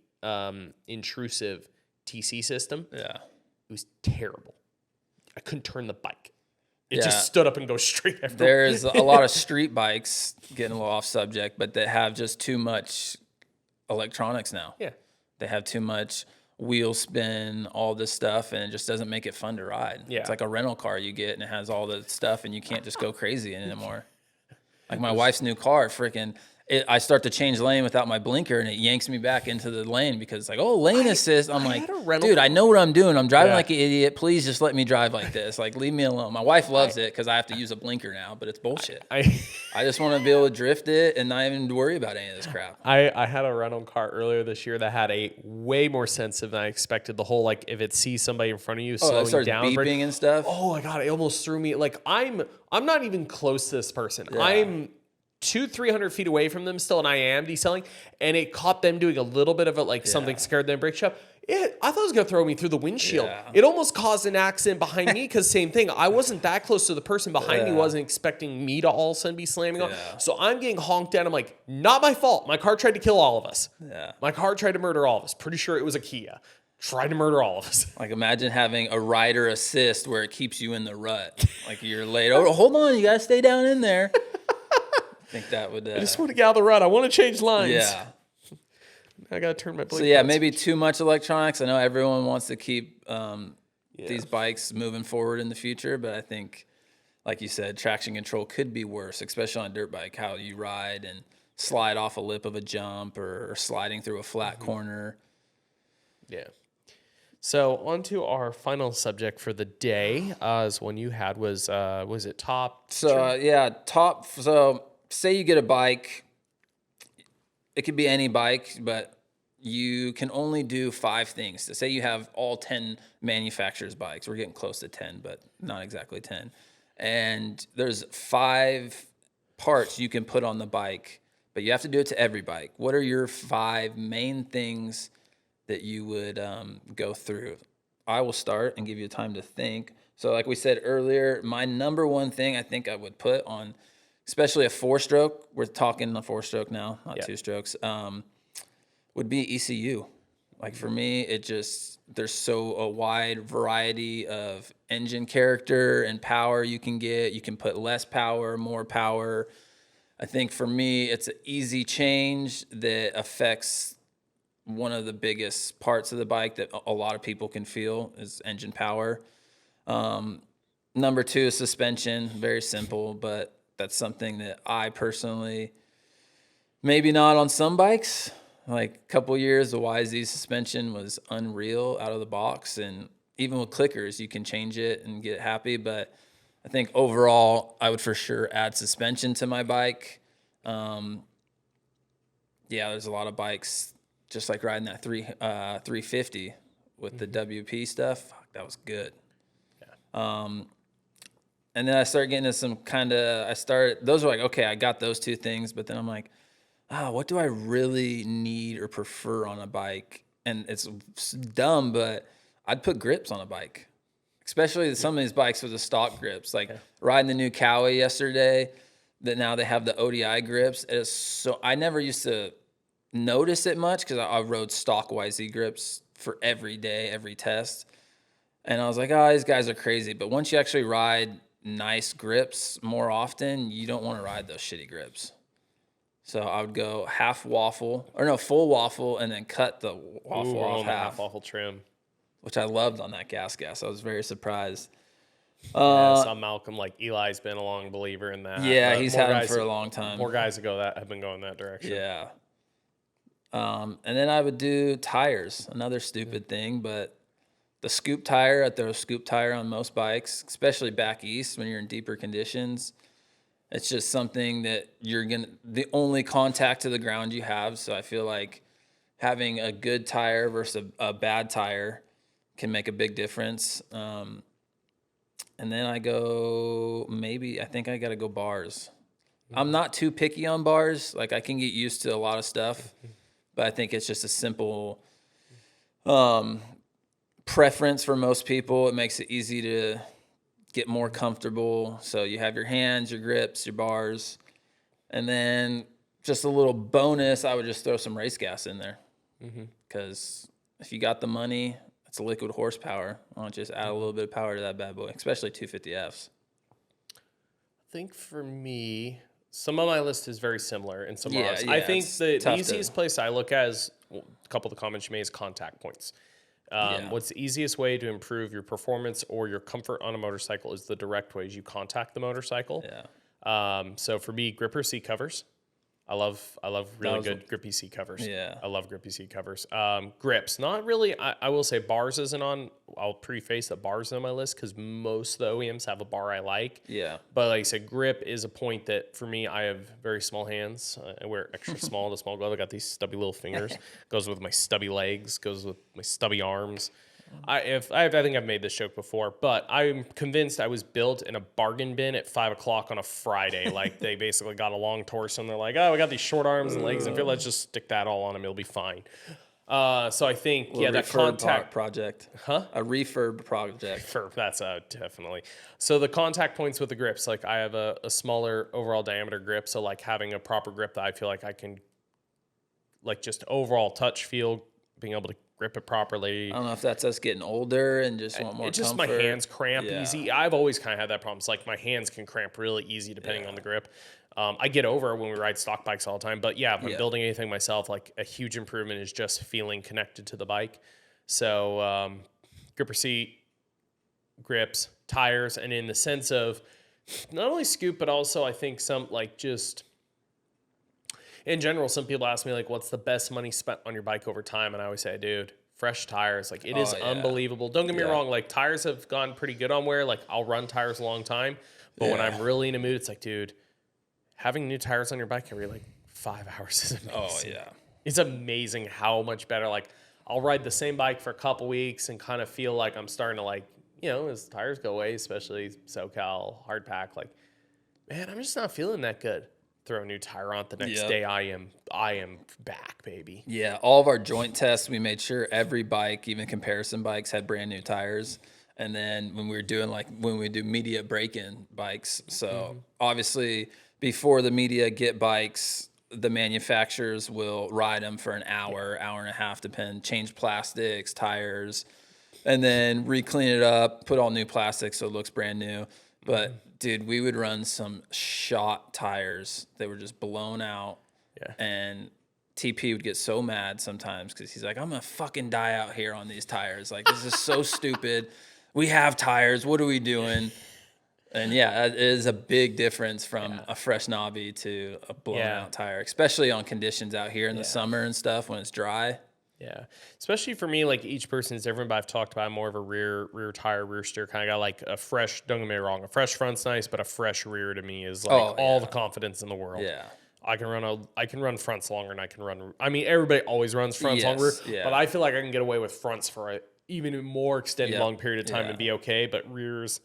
intrusive TC system. It was terrible. I couldn't turn the bike. It just stood up and goes straight everywhere. There's a lot of street bikes, getting a little off subject, but that have just too much electronics now. They have too much wheel spin, all this stuff, and it just doesn't make it fun to ride. It's like a rental car you get, and it has all the stuff, and you can't just go crazy anymore. Like my wife's new car, I start to change lane without my blinker, and it yanks me back into the lane because it's like, lane assist. I'm like, dude, I know what I'm doing. I'm driving like an idiot. Please just let me drive like this. Like, leave me alone. My wife loves it because I have to use a blinker now, but it's bullshit. I just want to be able to drift it and not even worry about any of this crap. I had a rental car earlier this year that had a way more sensitive than I expected. The whole, like, if it sees somebody in front of you slowing down. Beeping and stuff. Oh, my God. It almost threw me. Like, I'm not even close to this person. I'm 200-300 feet away from them still, and I am decelerating, and it caught them doing a little bit of it, like something scared them brake shop. I thought it was going to throw me through the windshield. It almost caused an accident behind me because same thing. I wasn't that close to the person behind me, wasn't expecting me to all of a sudden be slamming on. So I'm getting honked at. I'm like, not my fault. My car tried to kill all of us. My car tried to murder all of us. Pretty sure it was a Kia. Tried to murder all of us. Like, imagine having a rider assist where it keeps you in the rut. Like, you're late. Oh, hold on. You got to stay down in there. I think that would. I just want to get out of the rut. I want to change lines. I got to turn my blink. So maybe too much electronics. I know everyone wants to keep these bikes moving forward in the future, but I think, like you said, traction control could be worse, especially on a dirt bike. How you ride and slide off a lip of a jump or sliding through a flat corner. So on to our final subject for the day. Is one you had was it top? So top. So say you get a bike. It could be any bike, but you can only do 5 things. So say you have all 10 manufacturers' bikes. We're getting close to 10, but not exactly 10. And there's 5 parts you can put on the bike, but you have to do it to every bike. What are your 5 main things that you would go through? I will start and give you time to think. So like we said earlier, my number one thing I think I would put on, especially a 4-stroke, we're talking a 4-stroke now, not 2 strokes, would be ECU. Like for me, there's so a wide variety of engine character and power you can get. You can put less power, more power. I think for me, it's an easy change that affects one of the biggest parts of the bike that a lot of people can feel is engine power. Number 2 is suspension. Very simple, but that's something that I personally, maybe not on some bikes. Like a couple years, the YZ suspension was unreal out of the box. And even with clickers, you can change it and get happy. But I think overall, I would for sure add suspension to my bike. There's a lot of bikes, just like riding that 350 with the WP stuff. Fuck, that was good. Yeah. And then I started getting into some those were like, okay, I got those 2 things. But then I'm like, what do I really need or prefer on a bike? And it's dumb, but I'd put grips on a bike, especially some of these bikes with the stock grips. Like riding the new Cowie yesterday, that now they have the ODI grips. I never used to notice it much because I rode stock YZ grips for every day, every test. And I was like, these guys are crazy. But once you actually ride nice grips more often, you don't want to ride those shitty grips. So I would go full waffle, and then cut the waffle off half waffle trim, which I loved on that gas. I was very surprised. I saw Malcolm, like Eli's been a long believer in that. Yeah, he's had them for a long time. More guys have been going that direction. Yeah. And then I would do tires, another stupid thing, but the scoop tire, I throw a scoop tire on most bikes, especially back east when you're in deeper conditions. It's just something that the only contact to the ground you have. So I feel like having a good tire versus a bad tire can make a big difference. And then I think I got to go bars. I'm not too picky on bars. Like I can get used to a lot of stuff, but I think it's just a simple preference for most people. It makes it easy to get more comfortable. So you have your hands, your grips, your bars, and then just a little bonus, I would just throw some race gas in there. Because if you got the money, it's a liquid horsepower. Why don't you just add a little bit of power to that bad boy, especially 250Fs. I think for me, some of my list is very similar in some regards. I think the easiest place I look at is a couple of the comments you made is contact points. What's the easiest way to improve your performance or your comfort on a motorcycle is the direct ways you contact the motorcycle. Yeah. So for me, gripper seat covers. I love really good grippy seat covers. Yeah. I love grippy seat covers. Grips, not really. I will say bars isn't on. I'll preface that bars is on my list because most of the OEMs have a bar I like. Yeah. But like I said, grip is a point that for me, I have very small hands. I wear extra small, the small glove. I got these stubby little fingers. Goes with my stubby legs. Goes with my stubby arms. I think I've made this joke before, but I'm convinced I was built in a bargain bin at 5 o'clock on a Friday. Like they basically got a long torso and they're like, we got these short arms and legs and let's just stick that all on them. It'll be fine. So I think, that contact project, a refurb project. That's definitely. So the contact points with the grips, like I have a smaller overall diameter grip. So like having a proper grip that I feel like I can like just overall touch feel, being able to grip it properly. I don't know if that's us getting older and just want more just comfort. My hands cramp easy. I've always kind of had that problem. It's like my hands can cramp really easy depending on the grip. I get over when we ride stock bikes all the time. But if I'm building anything myself, like a huge improvement is just feeling connected to the bike. So gripper seat, grips, tires, and in the sense of not only scoop, but also I think some like just... In general, some people ask me, like, what's the best money spent on your bike over time? And I always say, dude, fresh tires. Like, it is unbelievable. Don't get me wrong. Like, tires have gone pretty good on wear. Like, I'll run tires a long time. But when I'm really in a mood, it's like, dude, having new tires on your bike every, 5 hours is amazing. Oh, yeah. It's amazing how much better. Like, I'll ride the same bike for a couple weeks and kind of feel like I'm starting to, as tires go away, especially SoCal hard pack, like, man, I'm just not feeling that good. Throw a new tire on the next day. I am back, baby. Yeah, all of our joint tests, we made sure every bike, even comparison bikes, had brand new tires. And then when we do media break-in bikes, so obviously before the media get bikes, the manufacturers will ride them for an hour and a half, change plastics, tires, and then re-clean it up, put all new plastics so it looks brand new. But dude, we would run some shot tires that were just blown out. Yeah. And TP would get so mad sometimes because he's like, I'm going to fucking die out here on these tires. Like, this is so stupid. We have tires. What are we doing? And yeah, it is a big difference from a fresh knobby to a blown out tire, especially on conditions out here in the summer and stuff when it's dry. Yeah, especially for me, like each person is different, but I've talked about more of a rear tire, rear steer kind of guy. Like a fresh, don't get me wrong, a fresh front's nice, but a fresh rear to me is like all the confidence in the world. Yeah. I can run fronts longer and I can run. I mean, everybody always runs fronts longer, but I feel like I can get away with fronts for an even more extended long period of time and be okay. But rears,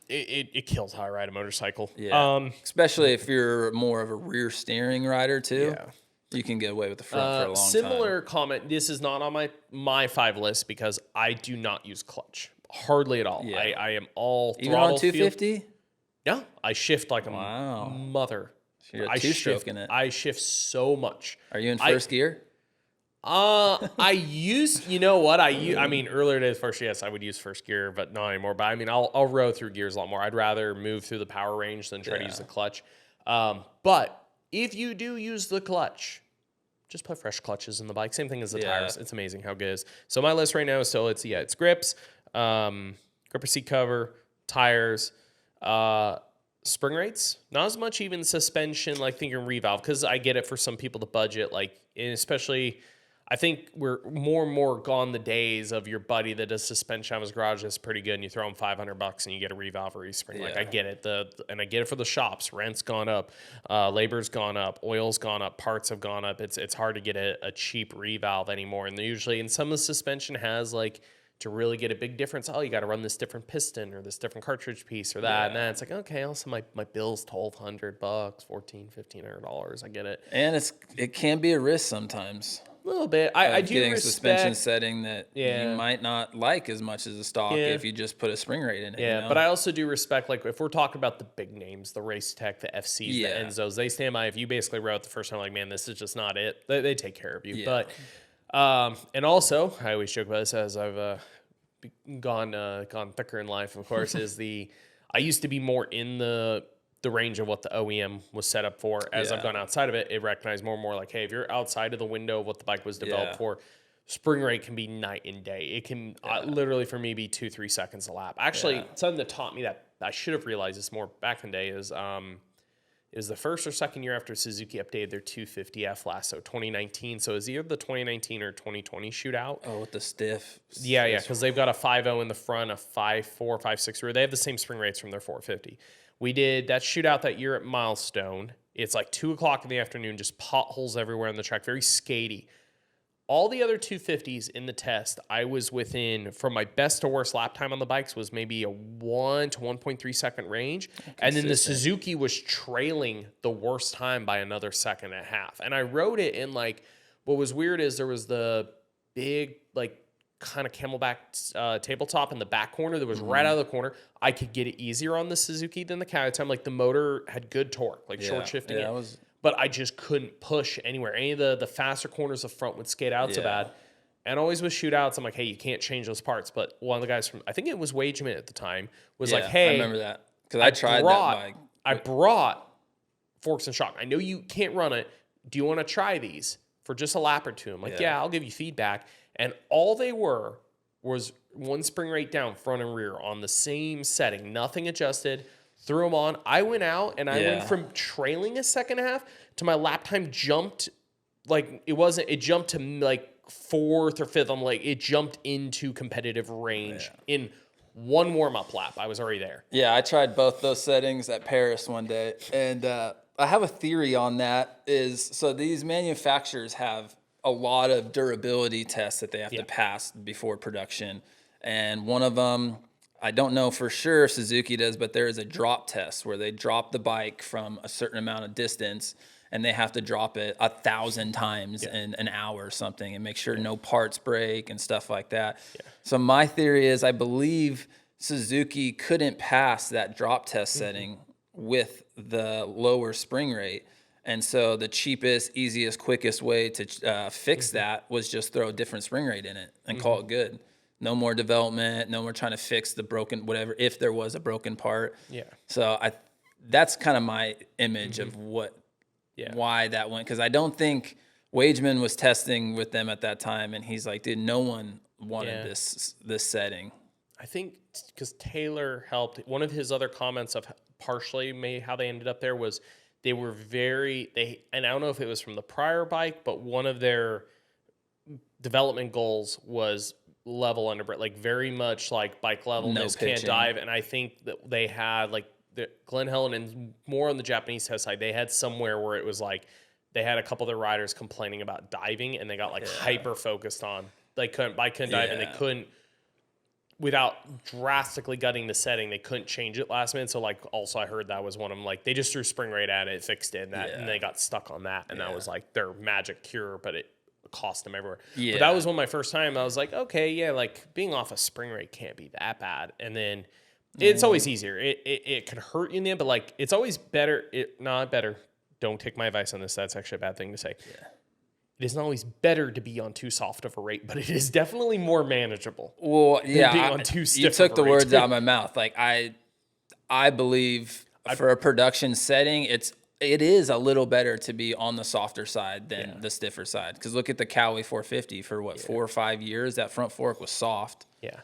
it kills how I ride a motorcycle. Yeah. Especially if you're more of a rear steering rider too. Yeah. You can get away with the front for a long time. Similar comment. This is not on my 5 list because I do not use clutch hardly at all. Yeah. I am all even on 250. Yeah, I shift like a mother. So you're two-stroking it. I shift so much. Are you in first gear? I use. You know what? I mean, earlier days first, yes, I would use first gear, but not anymore. But I mean, I'll row through gears a lot more. I'd rather move through the power range than try to use the clutch. But if you do use the clutch, just put fresh clutches in the bike. Same thing as the tires. It's amazing how good it is. So my list right now is still it's grips, gripper seat cover, tires, spring rates. Not as much even suspension, like thinking revalve, because I get it for some people to budget, like, and especially I think we're more and more gone the days of your buddy that does suspension out of his garage that's pretty good, and you throw him $500 and you get a revalve or e-spring. Like, I get it. And I get it for the shops. Rent's gone up, labor's gone up, oil's gone up, parts have gone up. It's hard to get a cheap revalve anymore. And usually, and some of the suspension has like, to really get a big difference, you got to run this different piston or this different cartridge piece or that. And then it's like, okay, also my bill's $1,200, $1,500. I get it. And it can be a risk sometimes. A little bit. I do getting respect a suspension setting that you might not like as much as a stock if you just put a spring rate in it. Yeah, but I also do respect, like, if we're talking about the big names, the Race Tech, the FCs, the Enzos, they stand by. If you basically wrote the first time, like, man, this is just not it, they take care of you. Yeah. But and also, I always joke about this as I've gone thicker in life, of course, is I used to be more in the range of what the OEM was set up for. As I've gone outside of it, it recognized more and more like, hey, if you're outside of the window of what the bike was developed for, spring rate can be night and day. It can literally for me be 2-3 seconds a lap. Actually, something that taught me that I should have realized this more back in the day is the first or second year after Suzuki updated their 250F last, so 2019. So it's either the 2019 or 2020 shootout. Oh, with the stiff. Yeah, because they've got a 5.0 in the front, a 5.4, 5.6 rear. They have the same spring rates from their 450. We did that shootout that year at Milestone. It's like 2 o'clock in the afternoon, just potholes everywhere on the track, very skatey. All the other 250s in the test, I was within, from my best to worst lap time on the bikes was maybe a 1 to 1.3 second range. And then the Suzuki was trailing the worst time by another second and a half. And I rode it in like, what was weird is there was the big, like, kind of camelback tabletop in the back corner that was right out of the corner. I could get it easier on the Suzuki than the Coyote time. Like, the motor had good torque, like short shifting it. But I just couldn't push anywhere. Any of the faster corners of front would skate out so bad. And always with shootouts, I'm like, hey, you can't change those parts. But one of the guys from, I think it was Wageman at the time, was like, hey. I remember that. Because I tried that bike. I brought forks and shock. I know you can't run it. Do you want to try these for just a lap or two? I'm like, I'll give you feedback. And all they were was one spring rate down, front and rear, on the same setting. Nothing adjusted. Threw them on. I went out, and I went from trailing a second and a half to my lap time jumped. Like, it jumped to like 4th or 5th. I'm like, it jumped into competitive range in one warm-up lap. I was already there. Yeah, I tried both those settings at Paris one day. And I have a theory on that so these manufacturers have a lot of durability tests that they have to pass before production. And one of them, I don't know for sure if Suzuki does, but there is a drop test where they drop the bike from a certain amount of distance and they have to drop it 1,000 times in an hour or something and make sure no parts break and stuff like that. Yeah. So my theory is I believe Suzuki couldn't pass that drop test setting with the lower spring rate. And so the cheapest, easiest, quickest way to fix that was just throw a different spring rate in it and call it good. No more development, no more trying to fix the broken whatever, if there was a broken part. Yeah. So that's kind of my image of why that went. Because I don't think Wageman was testing with them at that time, and he's like, dude, no one wanted this setting. I think because Taylor helped. One of his other comments of partially maybe how they ended up there was they were and I don't know if it was from the prior bike, but one of their development goals was level under, like very much like bike level, no can't dive. And I think that they had like Glenn Helen and more on the Japanese test side, they had somewhere where it was like they had a couple of their riders complaining about diving, and they got like hyper focused on bike couldn't dive, and they couldn't, without drastically gutting the setting, they couldn't change it last minute. So like also I heard that was one of them, like they just threw spring rate at it, fixed it, and they got stuck on that, and that was like their magic cure, but it cost them everywhere. Yeah. But that was one of my first time. I was like, okay, like being off a spring rate can't be that bad. And then it's always easier. It could hurt you in the end, but like it's always better. Not better. Don't take my advice on this. That's actually a bad thing to say. Yeah. It isn't always better to be on too soft of a rate, but it is definitely more manageable. Well, yeah, being on too stiff. You took the words out of my mouth. Like I believe for a production setting, it is a little better to be on the softer side than the stiffer side. Because look at the Cowie 450 for 4 or 5 years. That front fork was soft. Yeah.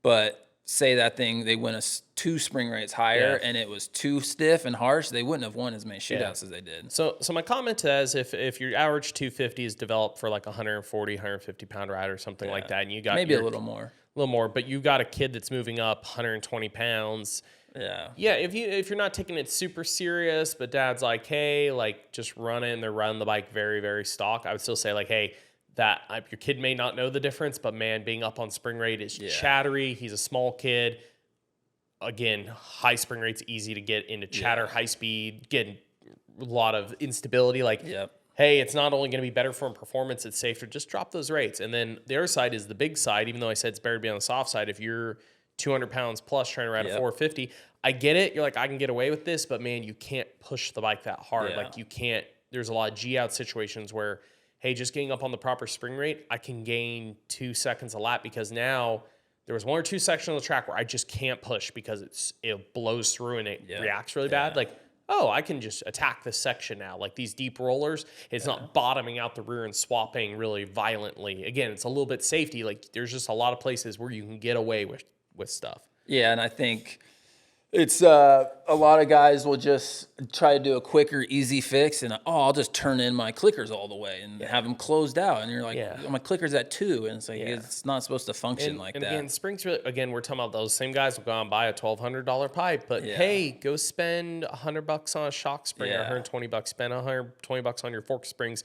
But say that thing, they went 2 spring rates higher and it was too stiff and harsh, they wouldn't have won as many shootouts as they did. So my comment to that is if your average 250 is developed for like 140, 150 pound rider or something like that, and you got maybe a little more, but you got a kid that's moving up 120 pounds. Yeah. If you're not taking it super serious, but dad's like, hey, like just run it, and they're running the bike very, very stock, I would still say like, hey, your kid may not know the difference, but man, being up on spring rate is chattery. He's a small kid. Again, high spring rate's easy to get into chatter, high speed, getting a lot of instability. Like, hey, it's not only going to be better for him performance, it's safer. Just drop those rates. And then the other side is the big side, even though I said it's better to be on the soft side. If you're 200 pounds plus trying to ride a 450, I get it. You're like, I can get away with this, but man, you can't push the bike that hard. Like you can't, there's a lot of G-out situations where, hey, just getting up on the proper spring rate, I can gain 2 seconds a lap, because now there was 1 or 2 sections of the track where I just can't push because it blows through and it reacts really bad. Like, oh, I can just attack this section now. Like these deep rollers, it's not bottoming out the rear and swapping really violently. Again, it's a little bit safety. Like there's just a lot of places where you can get away with stuff. Yeah, and I think it's a lot of guys will just try to do a quicker, easy fix, and I'll just turn in my clickers all the way and have them closed out. And you're like, my clicker's at 2, and it's like it's not supposed to function like that. Again, springs really, we're talking about those same guys will go out and buy a $1,200 pipe, but hey, go spend $100 on a shock spring or $120. Spend $120 on your fork springs.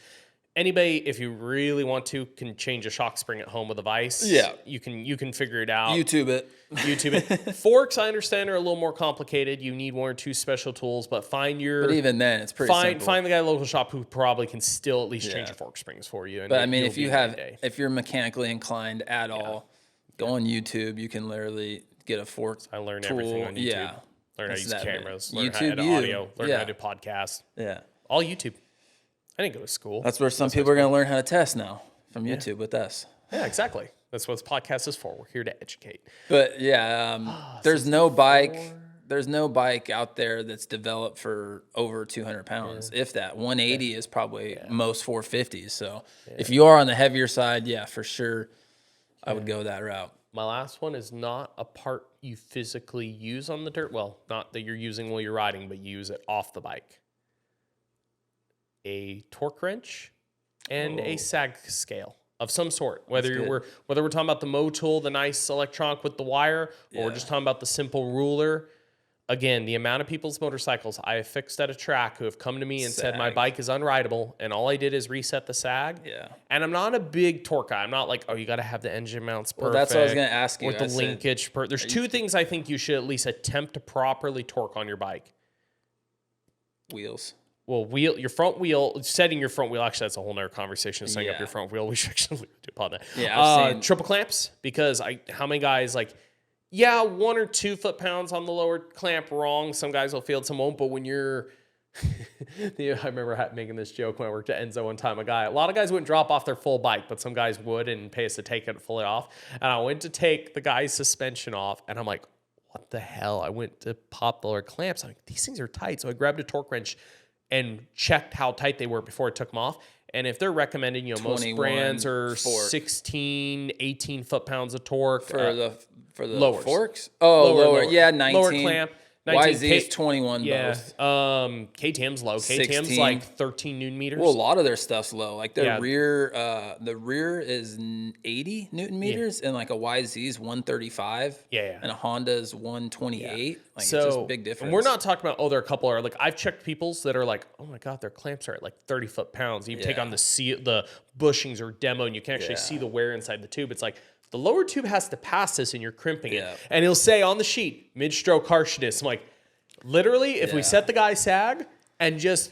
Anybody, if you really want to, can change a shock spring at home with a vise. Yeah, you can figure it out. YouTube it. Forks, I understand, are a little more complicated. You need 1 or 2 special tools, but But even then, it's pretty simple. Find the guy at the local shop who probably can still at least change your fork springs for you. And but I mean, if you're mechanically inclined at all, go on YouTube. You can literally get a fork. I learned tool. everything on YouTube. Yeah, learn how to use cameras. Learn how to edit audio. Learn how to do podcasts. Yeah, all YouTube. I didn't go to school. That's where some people are going to learn how to test now, from YouTube with us. Yeah, exactly. That's what this podcast is for. We're here to educate. But there's no bike out there that's developed for over 200 pounds, if that. 180 is probably most 450s. So if you are on the heavier side, for sure, I would go that route. My last one is not a part you physically use on the dirt. Well, not that you're using while you're riding, but you use it off the bike. A torque wrench and a sag scale of some sort. Whether we're talking about the Motul, the nice electronic with the wire, or we're just talking about the simple ruler. again, the amount of people's motorcycles I have fixed at a track who have come to me and said my bike is unrideable, and all I did is reset the sag. Yeah. And I'm not a big torque guy. I'm not like, oh, you got to have the engine mounts perfect. Well, that's what I was going to ask you. With the linkage. There's two things I think you should at least attempt to properly torque on your bike. Wheels. Well, your front wheel, setting your front wheel, actually, that's a whole nother conversation, setting up your front wheel. We should actually do upon that. Yeah, I've seen triple clamps, because how many guys, like, yeah, 1 or 2 foot-pounds on the lower clamp wrong. Some guys will feel it, some won't. But when you're, I remember making this joke when I worked at Enzo one time. A lot of guys wouldn't drop off their full bike, but some guys would and pay us to take it fully off. And I went to take the guy's suspension off, and I'm like, what the hell? I went to pop the lower clamps. I'm like, these things are tight. So I grabbed a torque wrench and checked how tight they were before I took them off. And if they're recommending, most brands are 16, 18 foot-pounds of torque. For the lowers. Forks? Oh, lower. Yeah, 19. Lower clamp. 19. YZ is 21 yeah. both. KTM's low. 16. KTM's like 13 newton meters. Well, a lot of their stuff's low. Like their rear, the rear is 80 newton meters, and like a YZ is 135. Yeah. And a Honda is 128. Like it's so, just a big difference. And we're not talking about, there are a couple are like, I've checked people's that are like, oh my God, their clamps are at like 30 foot-pounds. You take on the bushings or demo, and you can actually see the wear inside the tube. It's like, the lower tube has to pass this, and you're crimping it. And he'll say on the sheet, mid-stroke harshness. I'm like, literally, if we set the guy sag and just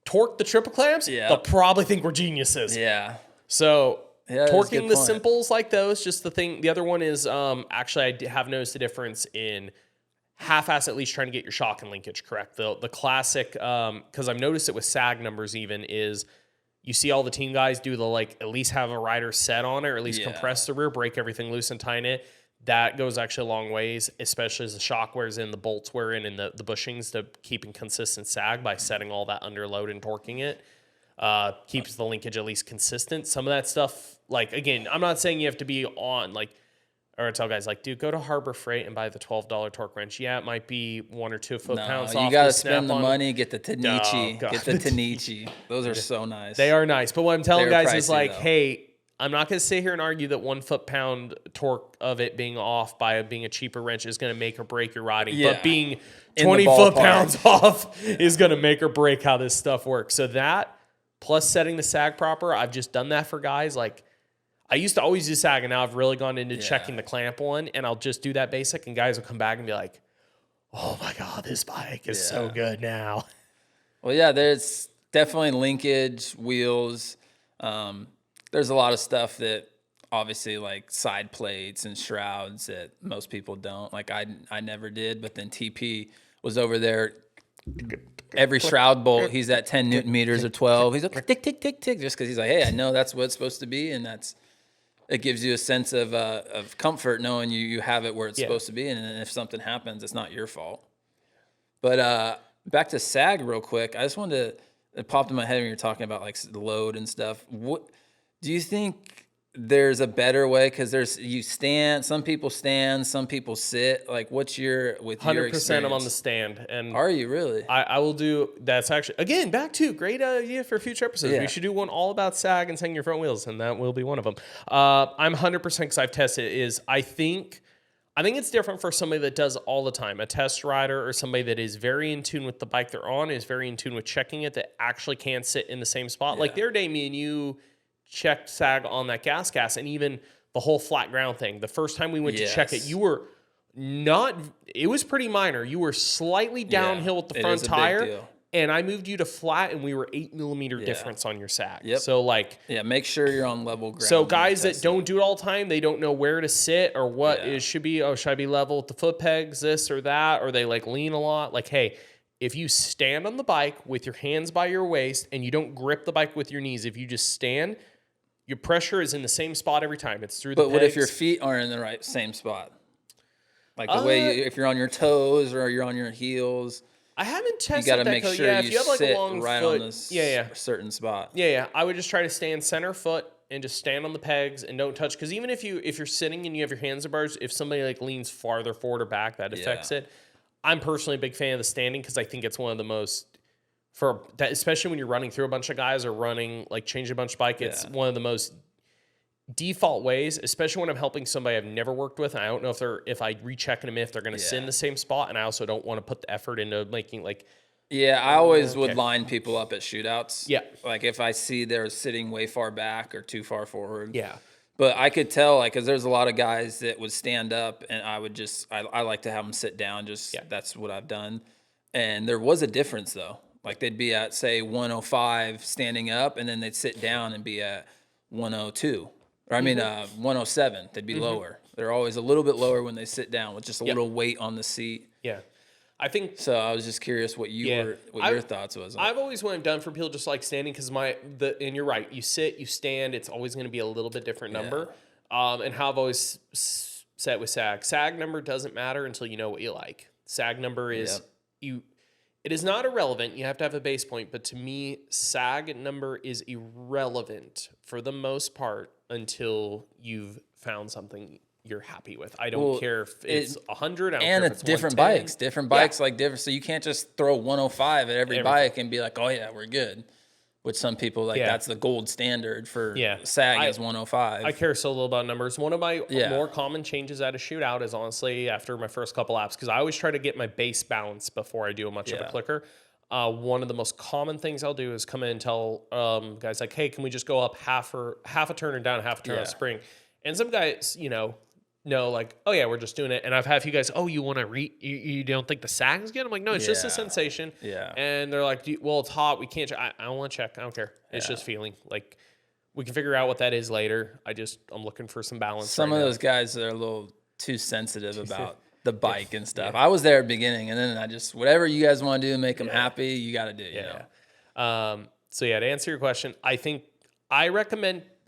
torque the triple clamps, they'll probably think we're geniuses. Yeah. So torquing the simples like those, just the thing. The other one is, actually, I have noticed a difference in half-ass at least trying to get your shock and linkage correct. The classic, because I've noticed it with sag numbers even, is you see all the team guys do at least have a rider set on it, or at least compress the rear, break everything loose and tighten it. That goes actually a long ways, especially as the shock wears in, the bolts wear in, and the bushings, to keeping consistent sag by setting all that under load and torquing it. Keeps the linkage at least consistent. Some of that stuff, like, again, I'm not saying you have to be on, like, or I tell guys, like, dude, go to Harbor Freight and buy the $12 torque wrench. Yeah, it might be 1 or 2 foot-pounds off. You got to spend the money, get the Tanichi. Get the Tanichi. Those are so nice. They are nice. But what I'm telling guys is, like, hey, I'm not going to sit here and argue that 1 foot-pound torque of it being off by being a cheaper wrench is going to make or break your riding. Yeah. But being 20 foot-pounds off is going to make or break how this stuff works. So that, plus setting the sag proper, I've just done that for guys. Like, I used to always do sag, and now I've really gone into checking the clamp one, and I'll just do that basic, and guys will come back and be like, oh my God, this bike is so good now. Well, yeah, there's definitely linkage, wheels. There's a lot of stuff that obviously, like side plates and shrouds, that most people don't. Like I never did, but then TP was over there. Every shroud bolt, he's at 10 newton meters or 12. He's like, tick, tick, tick, tick, just because he's like, hey, I know that's what it's supposed to be, and it gives you a sense of comfort knowing you have it where it's supposed to be, and if something happens, it's not your fault. But back to sag real quick. I just wanted to, it popped in my head when you were talking about like the load and stuff. What do you think there's a better way? Because some people stand, some people sit. Like, what's your 100% I'm on the stand. And are you really? I will do. That's actually, again, back to great idea for future episodes. We should do one all about sag and sagging your front wheels, and that will be one of them. I'm 100% because I've tested it. I think it's different for somebody that does all the time, a test rider, or somebody that is very in tune with the bike they're on, is very in tune with checking it, that actually can't sit in the same spot. Like the other day, me and you checked sag on that gas, and even the whole flat ground thing. The first time we went to check it, you were not, it was pretty minor. You were slightly downhill with the front tire, and I moved you to flat, and we were 8 millimeter difference on your sag. Yep. So like, make sure you're on level ground. So guys that don't do it all the time, they don't know where to sit or what it should be. Oh, should I be level with the foot pegs, this or that? Or they like lean a lot. Like, hey, if you stand on the bike with your hands by your waist and you don't grip the bike with your knees, if you just stand, your pressure is in the same spot every time. It's through the pegs. But what if your feet aren't in the same spot? Like the way if you're on your toes or you're on your heels. I haven't tested that. You got to make sure if you have like sit a long right foot, on this certain spot. Yeah. I would just try to stand center foot and just stand on the pegs and don't touch. Because even if you're sitting and you have your hands in bars, if somebody like leans farther forward or back, that affects it. I'm personally a big fan of the standing because I think it's one of the most, for that, especially when you're running through a bunch of guys or running, like changing a bunch of bike, it's one of the most default ways, especially when I'm helping somebody I've never worked with, and I don't know if I recheck them if they're going to sit in the same spot, and I also don't want to put the effort into making like. Yeah, I always would line people up at shootouts. Yeah. Like if I see they're sitting way far back or too far forward. Yeah. But I could tell, like, because there's a lot of guys that would stand up, and I would I like to have them sit down. That's what I've done. And there was a difference, though. Like, they'd be at, say, 105 standing up, and then they'd sit down and be at 102. Or, 107. They'd be lower. They're always a little bit lower when they sit down with just a little weight on the seat. Yeah. I think so. I was just curious what your thoughts was. I've always when I've done for people just like standing because and you're right. You sit, you stand. It's always going to be a little bit different number. And how I've always said with sag number doesn't matter until you know what you like. Sag number is it is not irrelevant. You have to have a base point, but to me, sag number is irrelevant for the most part until you've found something you're happy with. I don't care if it's 100. I don't care if it's different 110. bikes. Different bikes like different. So you can't just throw 105 at every bike and be like, oh yeah, we're good. Which some people that's the gold standard for sag is 105. I care so little about numbers. One of my more common changes at a shootout is honestly after my first couple laps, because I always try to get my base balance before I do much of a clicker. One of the most common things I'll do is come in and tell guys like, hey, can we just go up half a turn and down, half a turn on spring? And some guys, no, like, oh yeah, we're just doing it. And I've had a few guys, oh, you want to you don't think the sag is good? I'm like, no, it's just a sensation. Yeah. And they're like, well, it's hot. We can't I don't want to check. I don't care. It's just feeling. Like, we can figure out what that is later. I'm looking for some balance. Some of those guys are a little too sensitive about the bike and stuff. I was there at the beginning, and then I just, whatever you guys want to do to make them happy, you got to do, you know? So to answer your question,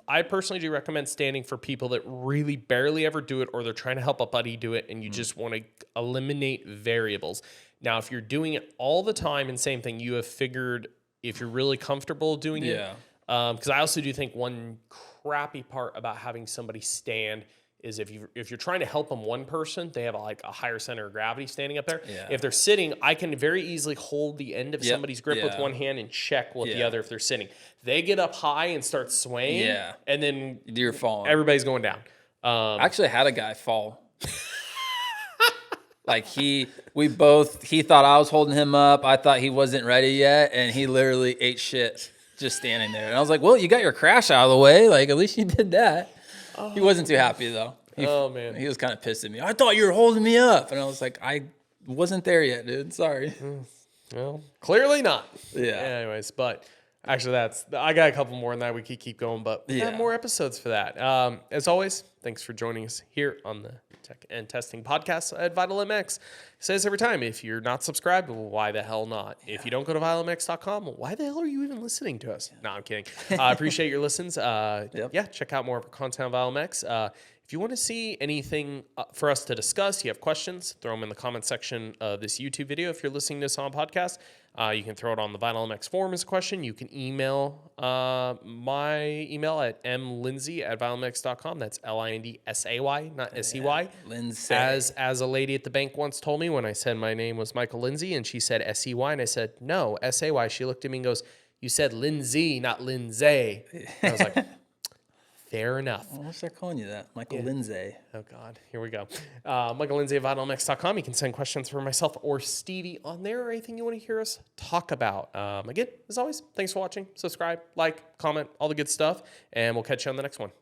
I personally do recommend standing for people that really barely ever do it, or they're trying to help a buddy do it, and you just want to eliminate variables. Now, if you're doing it all the time, and same thing, you have figured if you're really comfortable doing it. Because I also do think one crappy part about having somebody stand is if you're trying to help them one person, they have a higher center of gravity standing up there. If they're sitting, I can very easily hold the end of somebody's grip with one hand and check with the other if they're sitting. They get up high and start swaying, and then you're falling. Everybody's going down. I actually had a guy fall. Like he thought I was holding him up. I thought he wasn't ready yet, and he literally ate shit just standing there. And I was like, well, you got your crash out of the way. Like, at least you did that. He wasn't too happy, though. He was kind of pissed at me. I thought you were holding me up. And I was like, I wasn't there yet, dude. Sorry. Well, clearly not. Yeah. Anyways, but actually I got a couple more than that. We could keep going, but we have more episodes for that. As always, thanks for joining us here on the Tech and Testing Podcast at Vital MX. It says every time, if you're not subscribed, well, why the hell not? If you don't go to vitalmx.com, why the hell are you even listening to us? No, I'm kidding. I appreciate your listens. Check out more of our content on Vital MX. If you want to see anything for us to discuss, you have questions, throw them in the comment section of this YouTube video. If you're listening to this on a podcast, you can throw it on the Vital MX forum as a question. You can email my email at mlindsay@vitalmx.com. That's LINDSAY, not SEY. Lindsay. As a lady at the bank once told me when I said my name was Michael Lindsay, and she said SEY, and I said, no, SAY. She looked at me and goes, you said Lindsay, not Lindsay. And I was like, fair enough. Well, I'll start calling you that. Michael Lindsay. Oh, God. Here we go. Michael Lindsay at vitalmx.com. You can send questions for myself or Stevie on there, or anything you want to hear us talk about. Again, as always, thanks for watching. Subscribe, like, comment, all the good stuff, and we'll catch you on the next one.